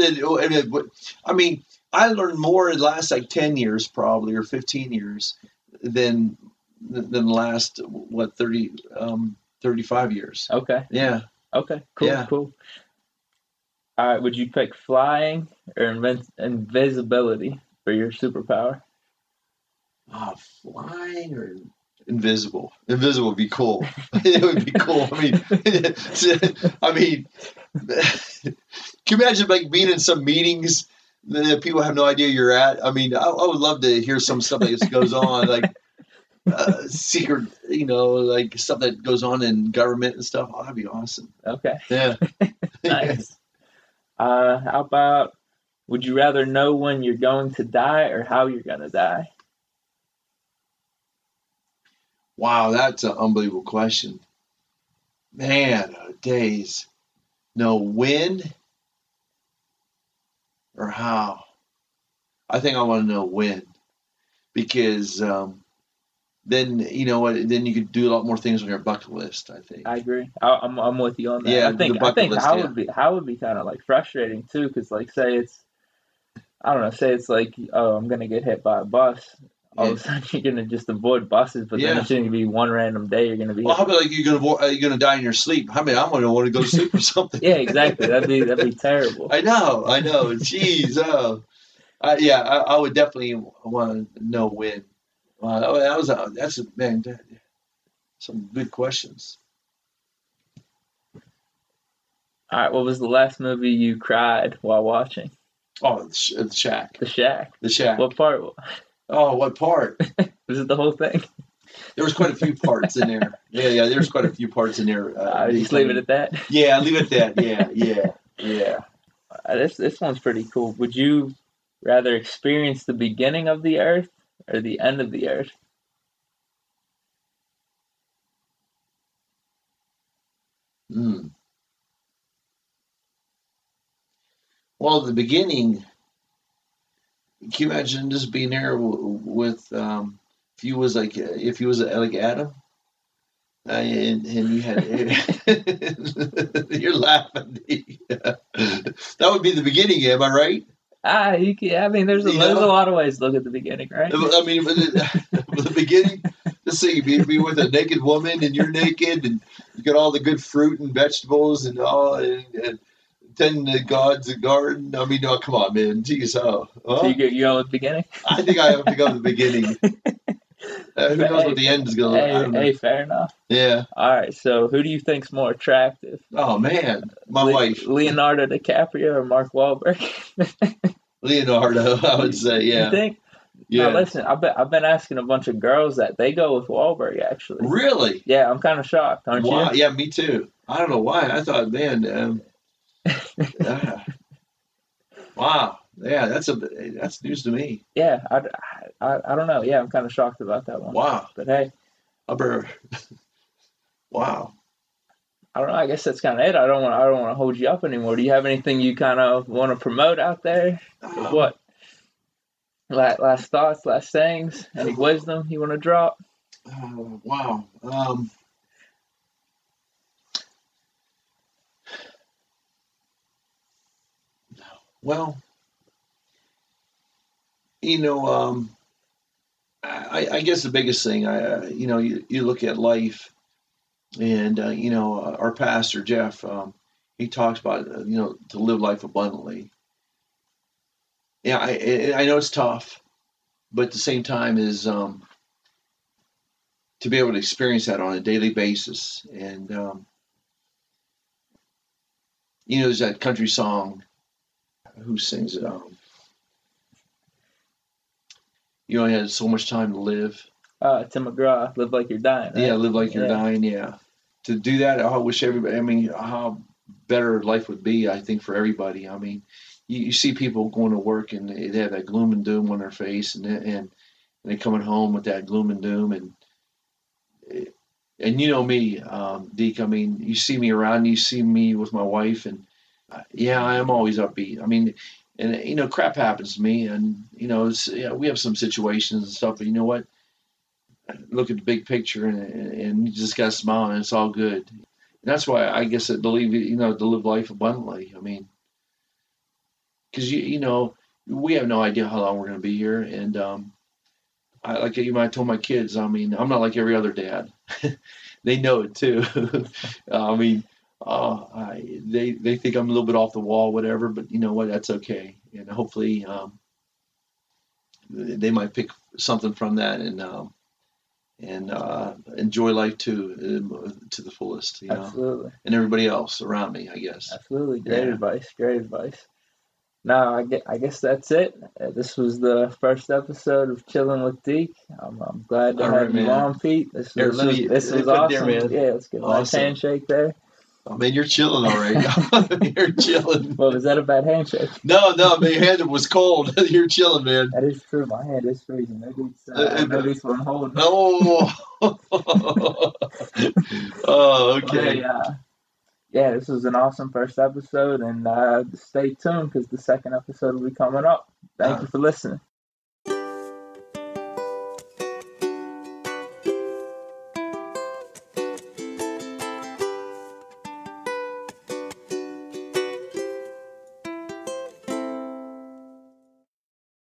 I learned more in the last like 10 years, probably, or 15 years, than the last 35 years. Okay. Yeah. Okay. Cool. Yeah. Cool. All right. Would you pick flying or invisibility for your superpower? Oh, flying or invisible? Invisible would be cool. It would be cool. I mean, can you imagine like being in some meetings that people have no idea you're at? I mean, I would love to hear some stuff that goes on, like secret, like stuff that goes on in government and stuff. Oh, that'd be awesome. Okay. Yeah. Nice. How about, would you rather know when you're going to die or how you're going to die? Wow, that's an unbelievable question. Man, days. No, when or how? I think I want to know when, because then you know what? Then you could do a lot more things on your bucket list. I think. I agree. I'm with you on that. Yeah, I think how would be kind of like frustrating too, because like say it's like, oh, I'm gonna get hit by a bus. All of a sudden, you're gonna just avoid buses, but then it's gonna be one random day you're gonna be. Well, how about like you're gonna die in your sleep? I mean, I'm gonna want to go to sleep or something. Yeah, exactly. That'd be terrible. I know. Jeez. I would definitely want to know when. That's some good questions. All right, what was the last movie you cried while watching? Oh, The Shack. The Shack. The Shack. What part? Oh, what part? Was it the whole thing? There was quite a few parts in there. Yeah, there's quite a few parts in there. Just leave it at that? Yeah, leave it at that. Yeah. This one's pretty cool. Would you rather experience the beginning of the earth or the end of the earth? Well, the beginning. Can you imagine just being there with if you was like Adam, and you had you're laughing. That would be the beginning. Am I right? There's a lot of ways to look at the beginning, right? I mean, the beginning. Let's say you be with a naked woman and you're naked and you got all the good fruit and vegetables and all and tending to God's garden. I mean, no, come on, man. Jeez, So you go at the beginning? I think I have to go to the beginning. Who knows what the end is going to look? I don't know. Hey, fair enough. Yeah. All right, so who do you think's more attractive? Oh, man. My wife. Leonardo DiCaprio or Mark Wahlberg? Leonardo, I would say, yeah. You think? Yeah. Now, listen, I've been asking a bunch of girls that. They go with Wahlberg, actually. Really? Yeah, I'm kind of shocked, aren't you? Yeah, me too. I don't know why. I thought, man, wow. Yeah, that's news to me. Yeah, I don't know. Yeah, I'm kind of shocked about that one. Wow. But hey. Wow. I don't know. I guess that's kind of it. I don't want to hold you up anymore. Do you have anything you kind of want to promote out there? What? Last thoughts, last sayings, any wisdom you want to drop? Wow. Well, I guess the biggest thing, you look at life, and our pastor Jeff, he talks about to live life abundantly. Yeah, I know it's tough, but at the same time is to be able to experience that on a daily basis. And there's that country song. Who sings it? You only had so much time to live. Tim McGraw, Live Like You're Dying. Right? Yeah, Live Like You're Dying. Yeah, to do that, I wish everybody. I mean, how better life would be. I think for everybody. I mean. You see people going to work and they have that gloom and doom on their face, and they're coming home with that gloom and doom, and you know me, Deke. I mean, you see me around, you see me with my wife, and I am always upbeat. I mean, and crap happens to me, and we have some situations and stuff, but you know what? Look at the big picture, and you just got to smile, and it's all good. And that's why I guess I believe to live life abundantly. I mean. Because we have no idea how long we're going to be here, and I told my kids. I mean, I'm not like every other dad. They know it too. I mean, they think I'm a little bit off the wall, whatever. But you know what? That's okay, and hopefully they might pick something from that and enjoy life too to the fullest. Absolutely. And everybody else around me, I guess. Absolutely, great advice. Great advice. No, I guess that's it. This was the first episode of Chillin with Deke. I'm glad to have you on, Pete. This was awesome. Yeah, let's get a nice handshake there. Oh, man, you're chilling all right. You're chilling. Well, was that a bad handshake? No, my hand was cold. You're chilling, man. That is true. My hand is freezing. Maybe it's what I'm holding. Oh. Oh, okay. Yeah, this was an awesome first episode, and stay tuned because the second episode will be coming up. Thank you for listening.